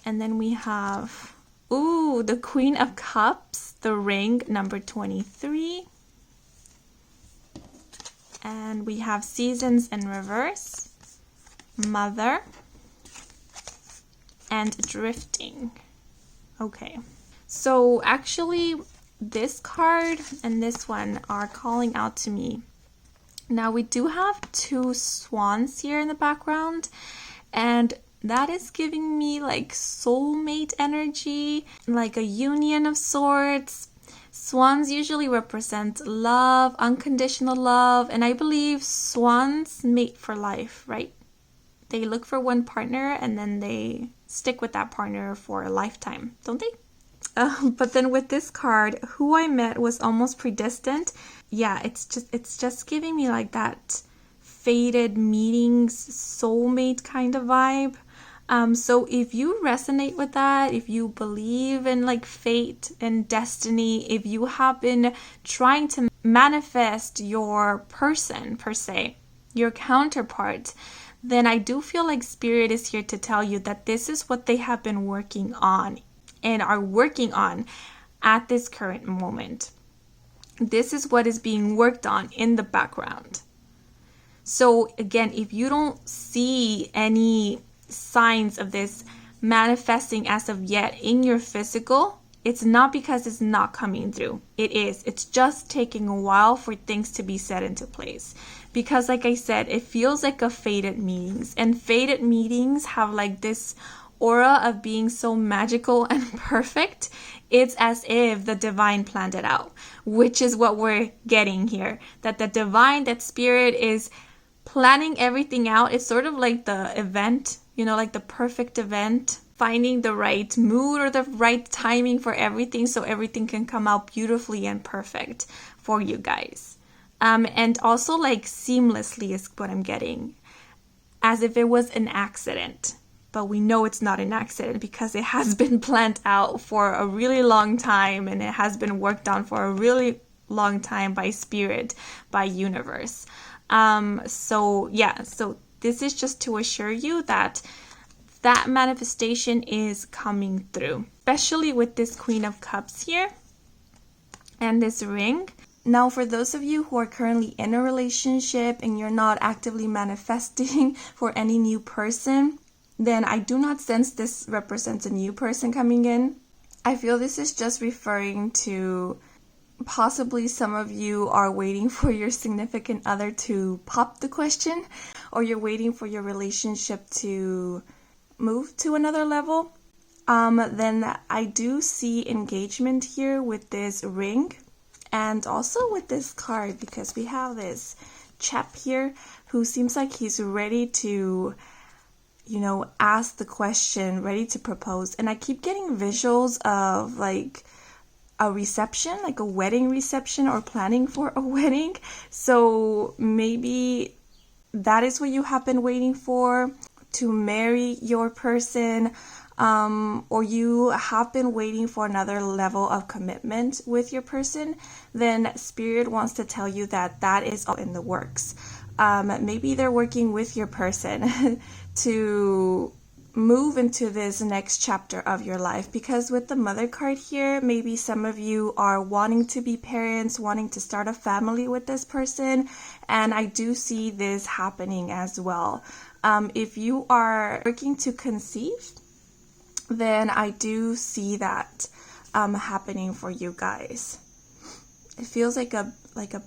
And then we have, the Queen of Cups, the ring, number 23. And we have Seasons in reverse, Mother, and Drifting. Okay, so actually this card and this one are calling out to me. Now we do have 2 swans here in the background, and that is giving me like soulmate energy, like a union of sorts. Swans usually represent love, unconditional love, and I believe swans mate for life, right? They look for one partner and then they stick with that partner for a lifetime, don't they? But then with this card, who I met was almost predestined. Yeah, it's just giving me like that fated meetings, soulmate kind of vibe. So if you resonate with that, if you believe in like fate and destiny, if you have been trying to manifest your person per se, your counterpart, then I do feel like Spirit is here to tell you that this is what they have been working on and are working on at this current moment. This is what is being worked on in the background. So again, if you don't see any signs of this manifesting as of yet in your physical, it's not because it's not coming through. It's just taking a while for things to be set into place. Because like I said, it feels like a fated meetings, and fated meetings have like this aura of being so magical and perfect. It's as if the divine planned it out, which is what we're getting here. That the divine, that Spirit is planning everything out. It's sort of like the event, like the perfect event, finding the right mood or the right timing for everything so everything can come out beautifully and perfect for you guys. And also like seamlessly is what I'm getting, as if it was an accident. But we know it's not an accident because it has been planned out for a really long time, and it has been worked on for a really long time by Spirit, by universe. So this is just to assure you that manifestation is coming through, especially with this Queen of Cups here and this ring. Now, for those of you who are currently in a relationship and you're not actively manifesting for any new person, then I do not sense this represents a new person coming in. I feel this is just referring to possibly some of you are waiting for your significant other to pop the question, or you're waiting for your relationship to move to another level. Then I do see engagement here with this ring and also with this card, because we have this chap here who seems like he's ready to, you know, ask the question, ready to propose. And I keep getting visuals of like a reception, like a wedding reception, or planning for a wedding. So maybe that is what you have been waiting for, to marry your person, or you have been waiting for another level of commitment with your person. Then Spirit wants to tell you that that is all in the works. Maybe they're working with your person to move into this next chapter of your life, because with the Mother card here, maybe some of you are wanting to be parents, wanting to start a family with this person, and I do see this happening as well. If you are working to conceive, then I do see that happening for you guys. It feels like a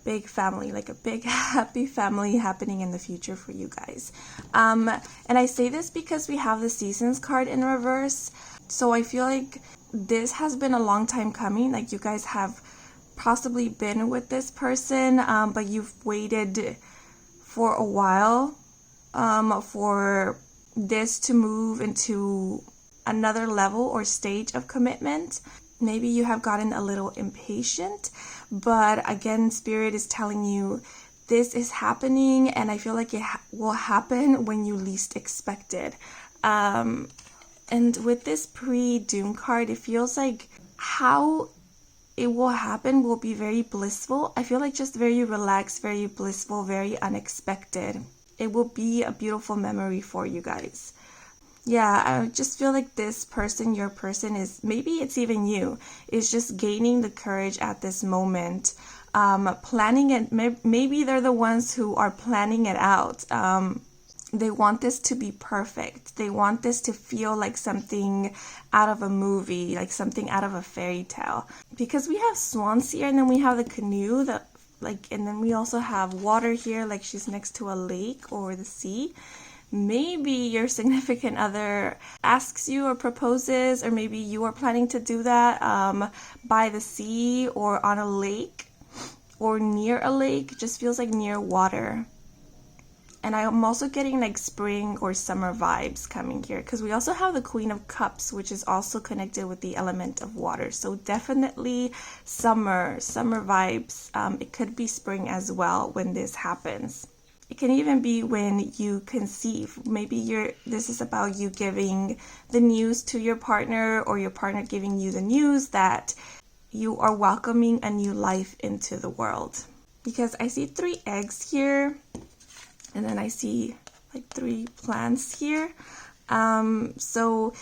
big family, like a big happy family happening in the future for you guys. And I say this because we have the Seasons card in reverse. So I feel like this has been a long time coming. Like you guys have possibly been with this person, but you've waited for a while for this to move into another level or stage of commitment. Maybe you have gotten a little impatient, but again, Spirit is telling you this is happening, and I feel like it will happen when you least expect it. And with this pre-doom card, it feels like how it will happen will be very blissful. I feel like just very relaxed, very blissful, very unexpected. It will be a beautiful memory for you guys. Yeah, I just feel like this person, your person, is, maybe it's even you, is just gaining the courage at this moment, planning it. Maybe they're the ones who are planning it out. They want this to be perfect. They want this to feel like something out of a movie, like something out of a fairy tale. Because we have swans here, and then we have the canoe, and then we also have water here, like she's next to a lake or the sea. Maybe your significant other asks you or proposes, or maybe you are planning to do that by the sea or on a lake or near a lake. Just feels like near water. And I'm also getting like spring or summer vibes coming here, because we also have the Queen of Cups, which is also connected with the element of water. So definitely summer vibes. It could be spring as well when this happens. It can even be when you conceive. Maybe this is about you giving the news to your partner, or your partner giving you the news that you are welcoming a new life into the world. Because I see 3 eggs here, and then I see like 3 plants here. So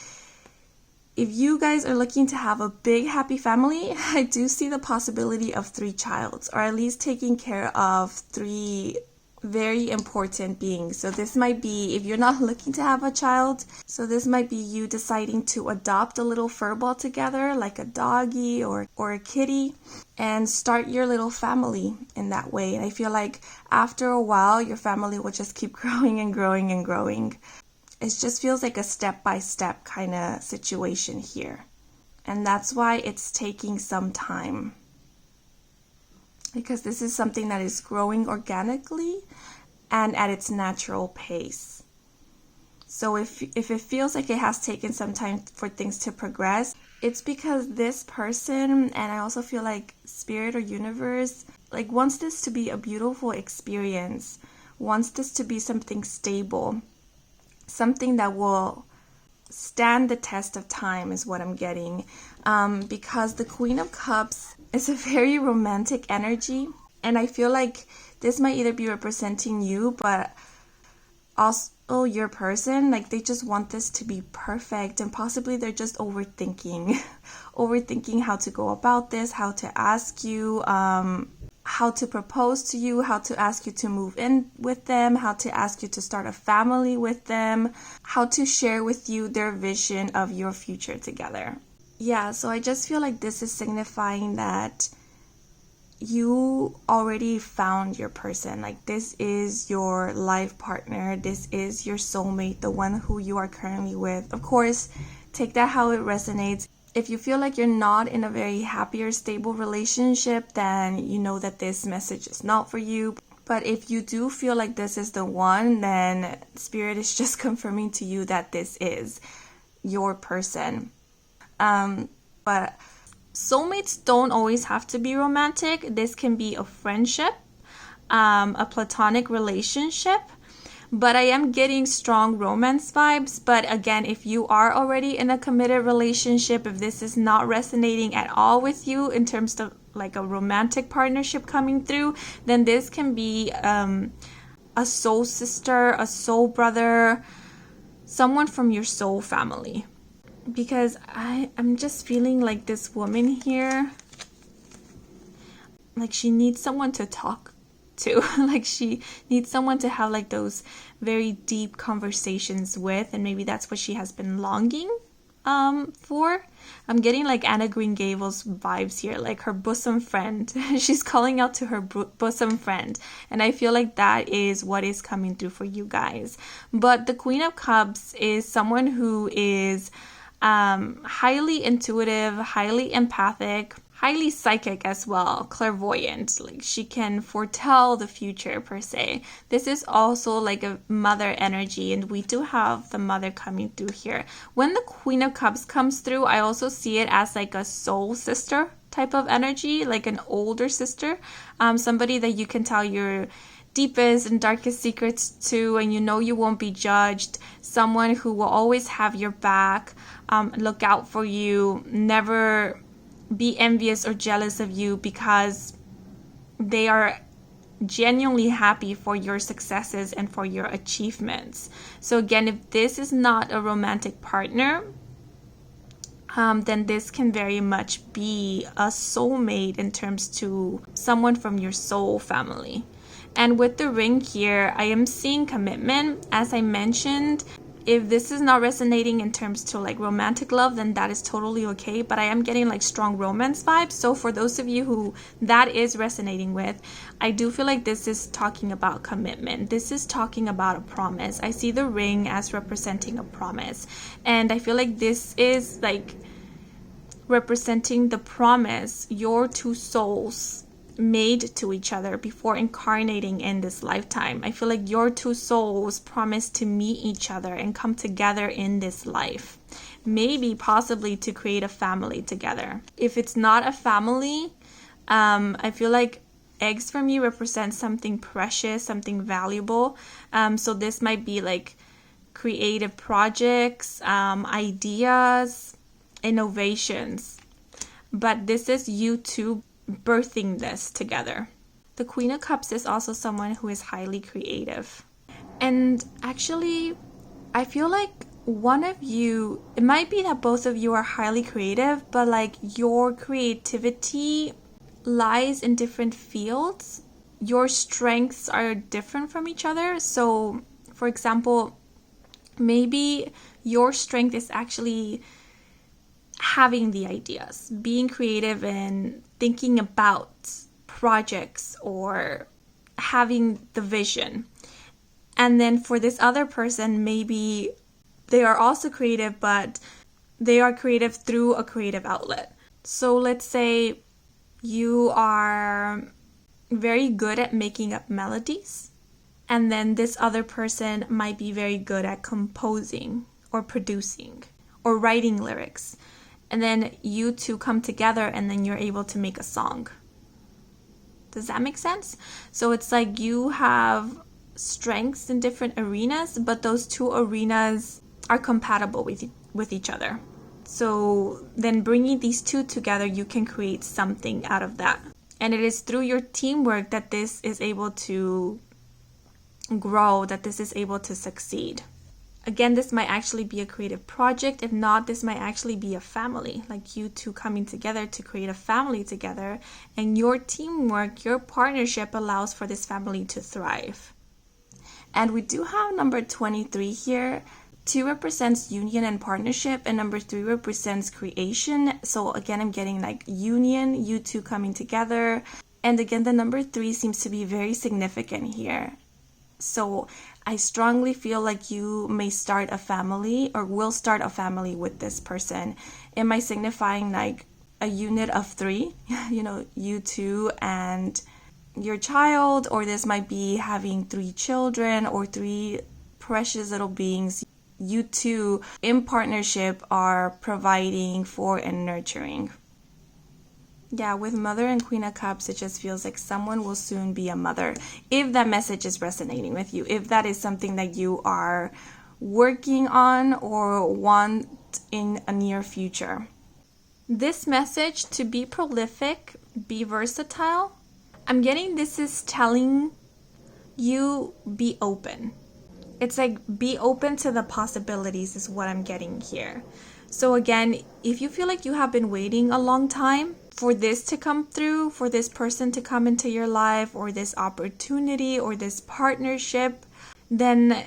if you guys are looking to have a big happy family, I do see the possibility of 3 childs, or at least taking care of 3 very important beings. So this might be, if you're not looking to have a child, so this might be you deciding to adopt a little furball together, like a doggy or a kitty, and start your little family in that way. And I feel like after a while, your family will just keep growing and growing and growing. It just feels like a step-by-step kind of situation here. And that's why it's taking some time, because this is something that is growing organically and at its natural pace. So if it feels like it has taken some time for things to progress, it's because this person, and I also feel like Spirit or Universe, like wants this to be a beautiful experience, wants this to be something stable, something that will stand the test of time is what I'm getting. Because the Queen of Cups is a very romantic energy, and I feel like this might either be representing you, but also your person. Like they just want this to be perfect, and possibly they're just overthinking how to go about this, how to ask you, how to propose to you, how to ask you to move in with them, how to ask you to start a family with them, how to share with you their vision of your future together. Yeah, so I just feel like this is signifying that you already found your person. Like this is your life partner, this is your soulmate, the one who you are currently with. Of course, take that how it resonates. If you feel like you're not in a very happy or stable relationship, then you know that this message is not for you. But if you do feel like this is the one, then Spirit is just confirming to you that this is your person. But soulmates don't always have to be romantic. This can be a friendship, a platonic relationship. But I am getting strong romance vibes. But again, if you are already in a committed relationship, if this is not resonating at all with you in terms of like a romantic partnership coming through, then this can be a soul sister, a soul brother, someone from your soul family. Because I'm just feeling like this woman here, like she needs someone to talk to. Like she needs someone to have like those very deep conversations with, and maybe that's what she has been longing for. I'm getting like Anna Green Gables vibes here, like her bosom friend. She's calling out to her bosom friend, and I feel like that is what is coming through for you guys. But the Queen of Cups is someone who is highly intuitive, highly empathic, highly psychic as well, clairvoyant. Like she can foretell the future per se. This is also like a mother energy, and we do have the mother coming through here. When the Queen of Cups comes through, I also see it as like a soul sister type of energy, like an older sister, somebody that you can tell your deepest and darkest secrets to, and you know you won't be judged. Someone who will always have your back, look out for you, never be envious or jealous of you, because they are genuinely happy for your successes and for your achievements. So again, if this is not a romantic partner, then this can very much be a soulmate in terms to someone from your soul family. And with the ring here, I am seeing commitment. As I mentioned, if this is not resonating in terms to like romantic love, then that is totally okay. But I am getting like strong romance vibes. So for those of you who that is resonating with, I do feel like this is talking about commitment. This is talking about a promise. I see the ring as representing a promise. And I feel like this is like representing the promise your two souls made to each other before incarnating in this lifetime. I feel like your two souls promised to meet each other and come together in this life. Maybe possibly to create a family together. If it's not a family, I feel like eggs for me represent something precious, something valuable. So this might be like creative projects, ideas, innovations. But this is you two birthing this together. The Queen of Cups is also someone who is highly creative. And actually, I feel like one of you, it might be that both of you are highly creative, but like your creativity lies in different fields. Your strengths are different from each other. So, for example, maybe your strength is actually having the ideas, being creative and thinking about projects or having the vision. And then for this other person, maybe they are also creative, but they are creative through a creative outlet. So let's say you are very good at making up melodies, and then this other person might be very good at composing or producing or writing lyrics. And then you two come together and then you're able to make a song. Does that make sense? So it's like you have strengths in different arenas, but those two arenas are compatible with each other. So then bringing these two together, you can create something out of that. And it is through your teamwork that this is able to grow, that this is able to succeed. Again, this might actually be a creative project. If not, this might actually be a family, like you two coming together to create a family together. And your teamwork, your partnership allows for this family to thrive. And we do have number 23 here. 2 represents union and partnership, and number 3 represents creation. So again, I'm getting like union, you two coming together. And again, the number 3 seems to be very significant here. So I strongly feel like you may start a family or will start a family with this person. It might signifying like a unit of 3, you two and your child, or this might be having 3 children or 3 precious little beings you two in partnership are providing for and nurturing. Yeah, with Mother and Queen of Cups, it just feels like someone will soon be a mother. If that message is resonating with you, if that is something that you are working on or want in a near future. This message, to be prolific, be versatile, I'm getting this is telling you be open. It's like be open to the possibilities is what I'm getting here. So again, if you feel like you have been waiting a long time for this to come through, for this person to come into your life, or this opportunity or this partnership, then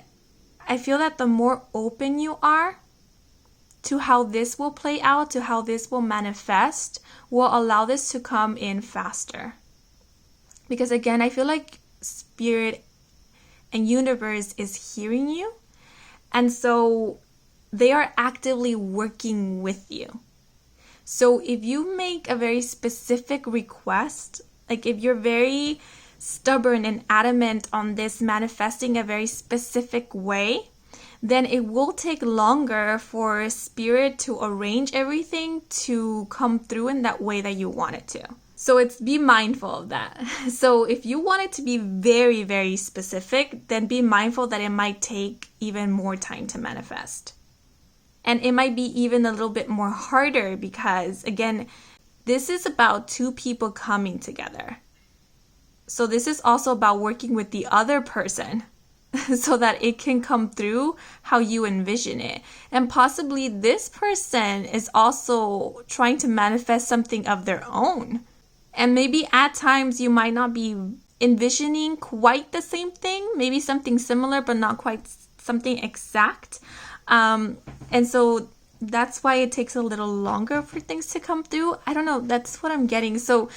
I feel that the more open you are to how this will play out, to how this will manifest, will allow this to come in faster. Because again, I feel like Spirit and universe is hearing you, and so they are actively working with you. So if you make a very specific request, like if you're very stubborn and adamant on this manifesting a very specific way, then it will take longer for Spirit to arrange everything to come through in that way that you want it to. So be mindful of that. So if you want it to be very, very specific, then be mindful that it might take even more time to manifest. And it might be even a little bit more harder because, again, this is about 2 people coming together. So this is also about working with the other person so that it can come through how you envision it. And possibly this person is also trying to manifest something of their own. And maybe at times you might not be envisioning quite the same thing, maybe something similar, but not quite something exact. And so that's why it takes a little longer for things to come through. I don't know. That's what I'm getting. So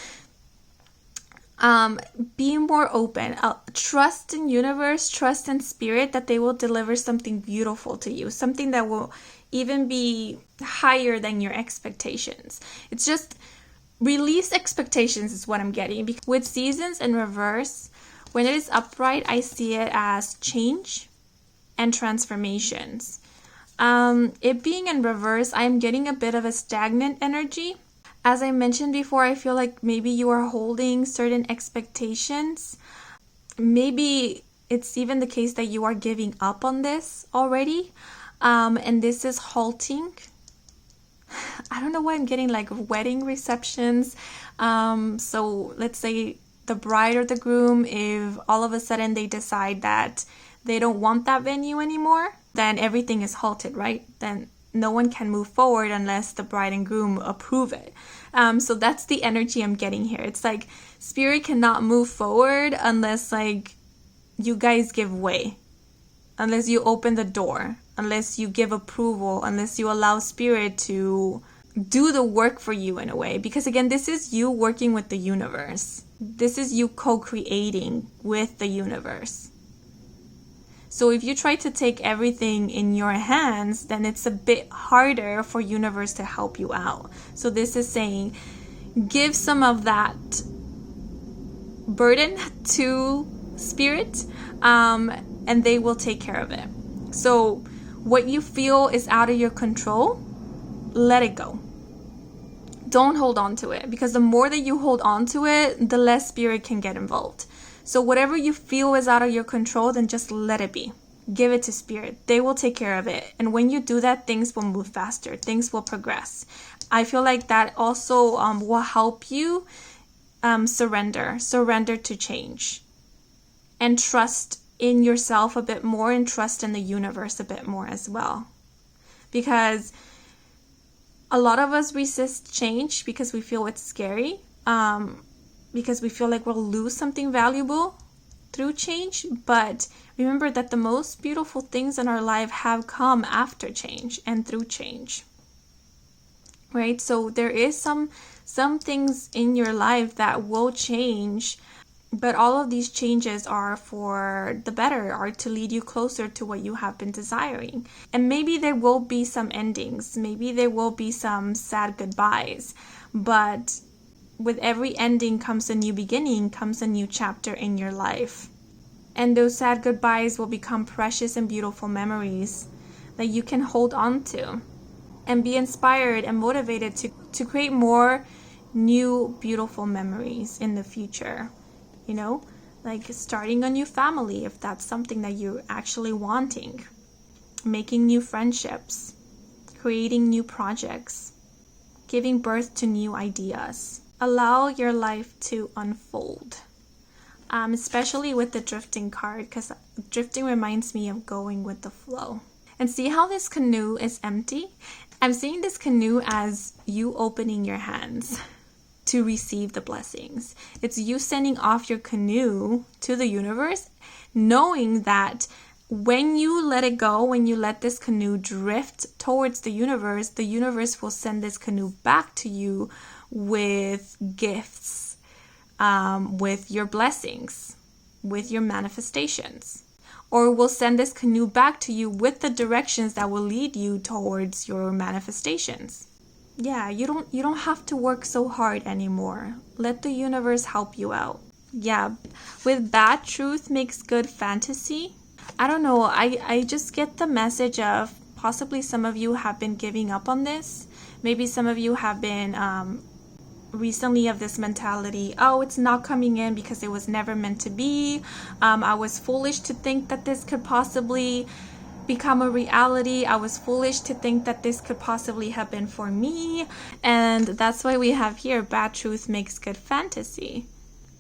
be more open. Trust in universe, trust in Spirit that they will deliver something beautiful to you, something that will even be higher than your expectations. It's just release expectations is what I'm getting. With seasons in reverse, when it is upright, I see it as change and transformations. It being in reverse, I'm getting a bit of a stagnant energy. As I mentioned before, I feel like maybe you are holding certain expectations. Maybe it's even the case that you are giving up on this already. And this is halting. I don't know why I'm getting like wedding receptions. So let's say the bride or the groom, if all of a sudden they decide that they don't want that venue anymore, then everything is halted, right? Then no one can move forward unless the bride and groom approve it. So that's the energy I'm getting here. It's like Spirit cannot move forward unless like you guys give way, unless you open the door, unless you give approval, unless you allow Spirit to do the work for you in a way. Because again, this is you working with the universe. This is you co-creating with the universe. So if you try to take everything in your hands, then it's a bit harder for universe to help you out. So this is saying, give some of that burden to Spirit, and they will take care of it. So what you feel is out of your control, let it go. Don't hold on to it, because the more that you hold on to it, the less Spirit can get involved. So whatever you feel is out of your control, then just let it be. Give it to Spirit. They will take care of it. And when you do that, things will move faster. Things will progress. I feel like that also will help you surrender to change. And trust in yourself a bit more, and trust in the universe a bit more as well. Because a lot of us resist change because we feel it's scary. Because we feel like we'll lose something valuable through change. But remember that the most beautiful things in our life have come after change and through change. Right? So there is some things in your life that will change But all of these changes are for the better, are to lead you closer to what you have been desiring. And maybe there will be some endings, maybe there will be some sad goodbyes, but with every ending comes a new beginning, comes a new chapter in your life. And those sad goodbyes will become precious and beautiful memories that you can hold on to and be inspired and motivated to create more new beautiful memories in the future. You know, like starting a new family, if that's something that you're actually wanting, making new friendships, creating new projects, giving birth to new ideas. Allow your life to unfold, especially with the drifting card, because drifting reminds me of going with the flow. And see how this canoe is empty? I'm seeing this canoe as you opening your hands to receive the blessings. It's you sending off your canoe to the universe, knowing that when you let it go, when you let this canoe drift towards the universe will send this canoe back to you with gifts, with your blessings, with your manifestations. Or will send this canoe back to you with the directions that will lead you towards your manifestations. Yeah, you don't have to work so hard anymore. Let the universe help you out. Yeah, with bad truth makes good fantasy. I don't know, I just get the message of possibly some of you have been giving up on this. Maybe some of you have been recently of this mentality, oh, it's not coming in because it was never meant to be. I was foolish to think that this could possibly become a reality. I was foolish to think that this could possibly have been for me. And that's why we have here, bad truth makes good fantasy.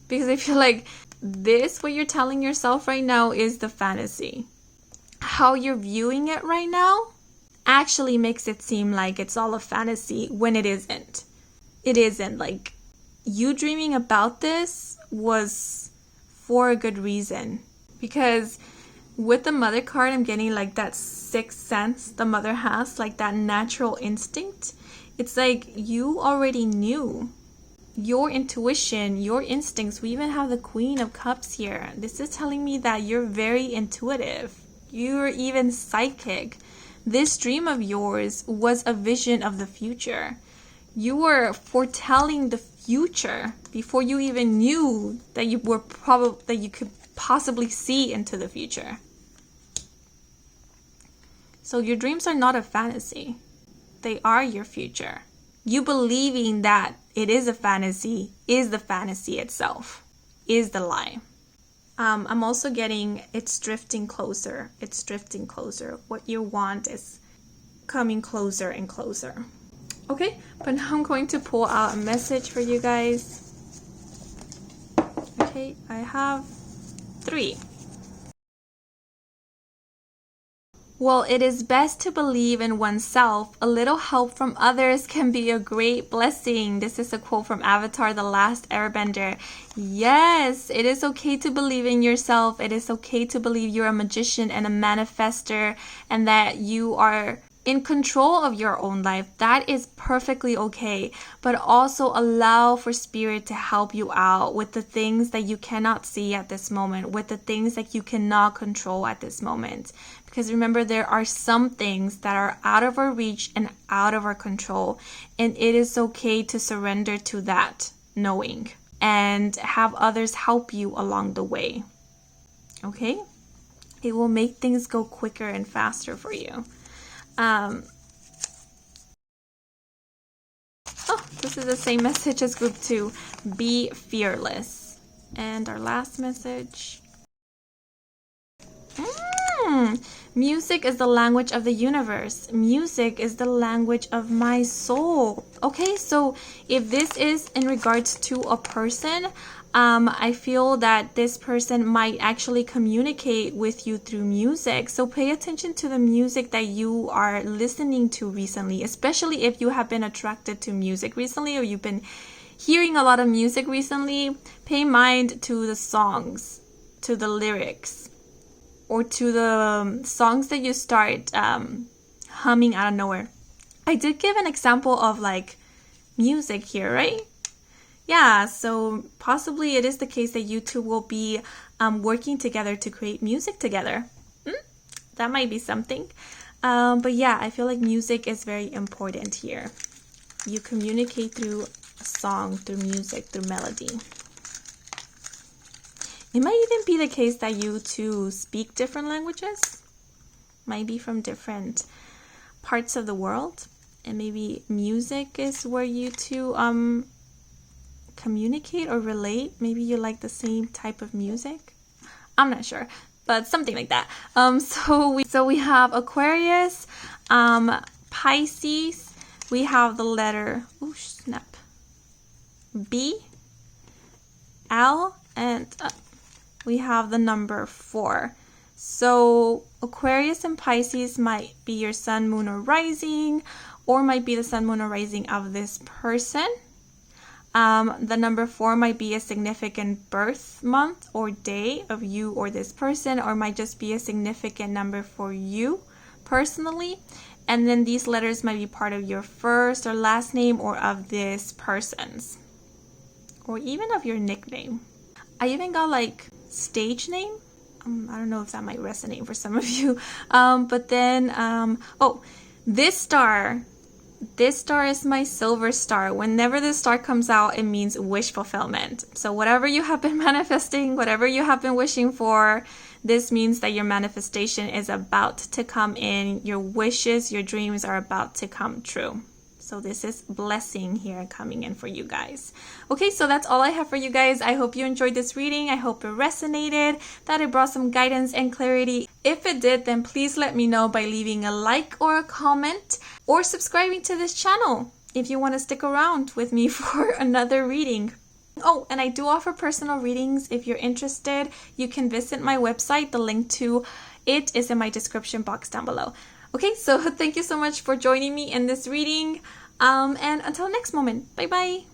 Because I feel like this, what you're telling yourself right now, is the fantasy. How you're viewing it right now actually makes it seem like it's all a fantasy when it isn't. It isn't. Like, you dreaming about this was for a good reason. Because with the mother card, I'm getting like that sixth sense the mother has, like that natural instinct. It's like you already knew. Your intuition, your instincts. We even have the Queen of Cups here. This is telling me that you're very intuitive. You're even psychic. This dream of yours was a vision of the future. You were foretelling the future before you even knew that you could possibly see into the future. So your dreams are not a fantasy. They are your future. You believing that it is a fantasy is the fantasy itself, is the lie. I'm also getting it's drifting closer. It's drifting closer. What you want is coming closer and closer. Okay, but now I'm going to pull out a message for you guys. Okay, I have 3. Well, it is best to believe in oneself. A little help from others can be a great blessing. This is a quote from Avatar: The Last Airbender. Yes, it is okay to believe in yourself. It is okay to believe you're a magician and a manifester and that you are in control of your own life. That is perfectly okay. But also allow for spirit to help you out with the things that you cannot see at this moment, with the things that you cannot control at this moment. Because remember, there are some things that are out of our reach and out of our control. And it is okay to surrender to that knowing and have others help you along the way. Okay? It will make things go quicker and faster for you. This is the same message as group 2. Be fearless. And our last message. Music is the language of the universe. Music is the language of my soul. Okay, so if this is in regards to a person, I feel that this person might actually communicate with you through music. So pay attention to the music that you are listening to recently, especially if you have been attracted to music recently or you've been hearing a lot of music recently. Pay mind to the songs, to the lyrics, or to the songs that you start humming out of nowhere. I did give an example of like music here, right? yeah, so possibly it is the case that you two will be working together to create music together. That might be something. But yeah, I feel like music is very important here. You communicate through a song, through music, through melody. It might even be the case that you two speak different languages. Might be from different parts of the world. And maybe music is where you two communicate or relate. Maybe you like the same type of music. I'm not sure, but something like that. So we have Aquarius, Pisces. We have the letter B, L, and we have the number 4. So Aquarius and Pisces might be your sun, moon, or rising, or might be the sun, moon, or rising of this person. The number 4 might be a significant birth month or day of you or this person, or might just be a significant number for you personally. And then these letters might be part of your first or last name, or of this person's, or even of your nickname. I even got like stage name. I don't know if that might resonate for some of you. But then, this star is my silver star. Whenever this star comes out, it means wish fulfillment. So whatever you have been manifesting, whatever you have been wishing for, this means that your manifestation is about to come in. Your wishes, your dreams are about to come true. So this is blessing here coming in for you guys. Okay, so that's all I have for you guys. I hope you enjoyed this reading. I hope it resonated, that it brought some guidance and clarity. If it did, then please let me know by leaving a like or a comment, or subscribing to this channel if you want to stick around with me for another reading. Oh, and I do offer personal readings. If you're interested, you can visit my website. The link to it is in my description box down below. Okay, so thank you so much for joining me in this reading. And until next moment, bye bye.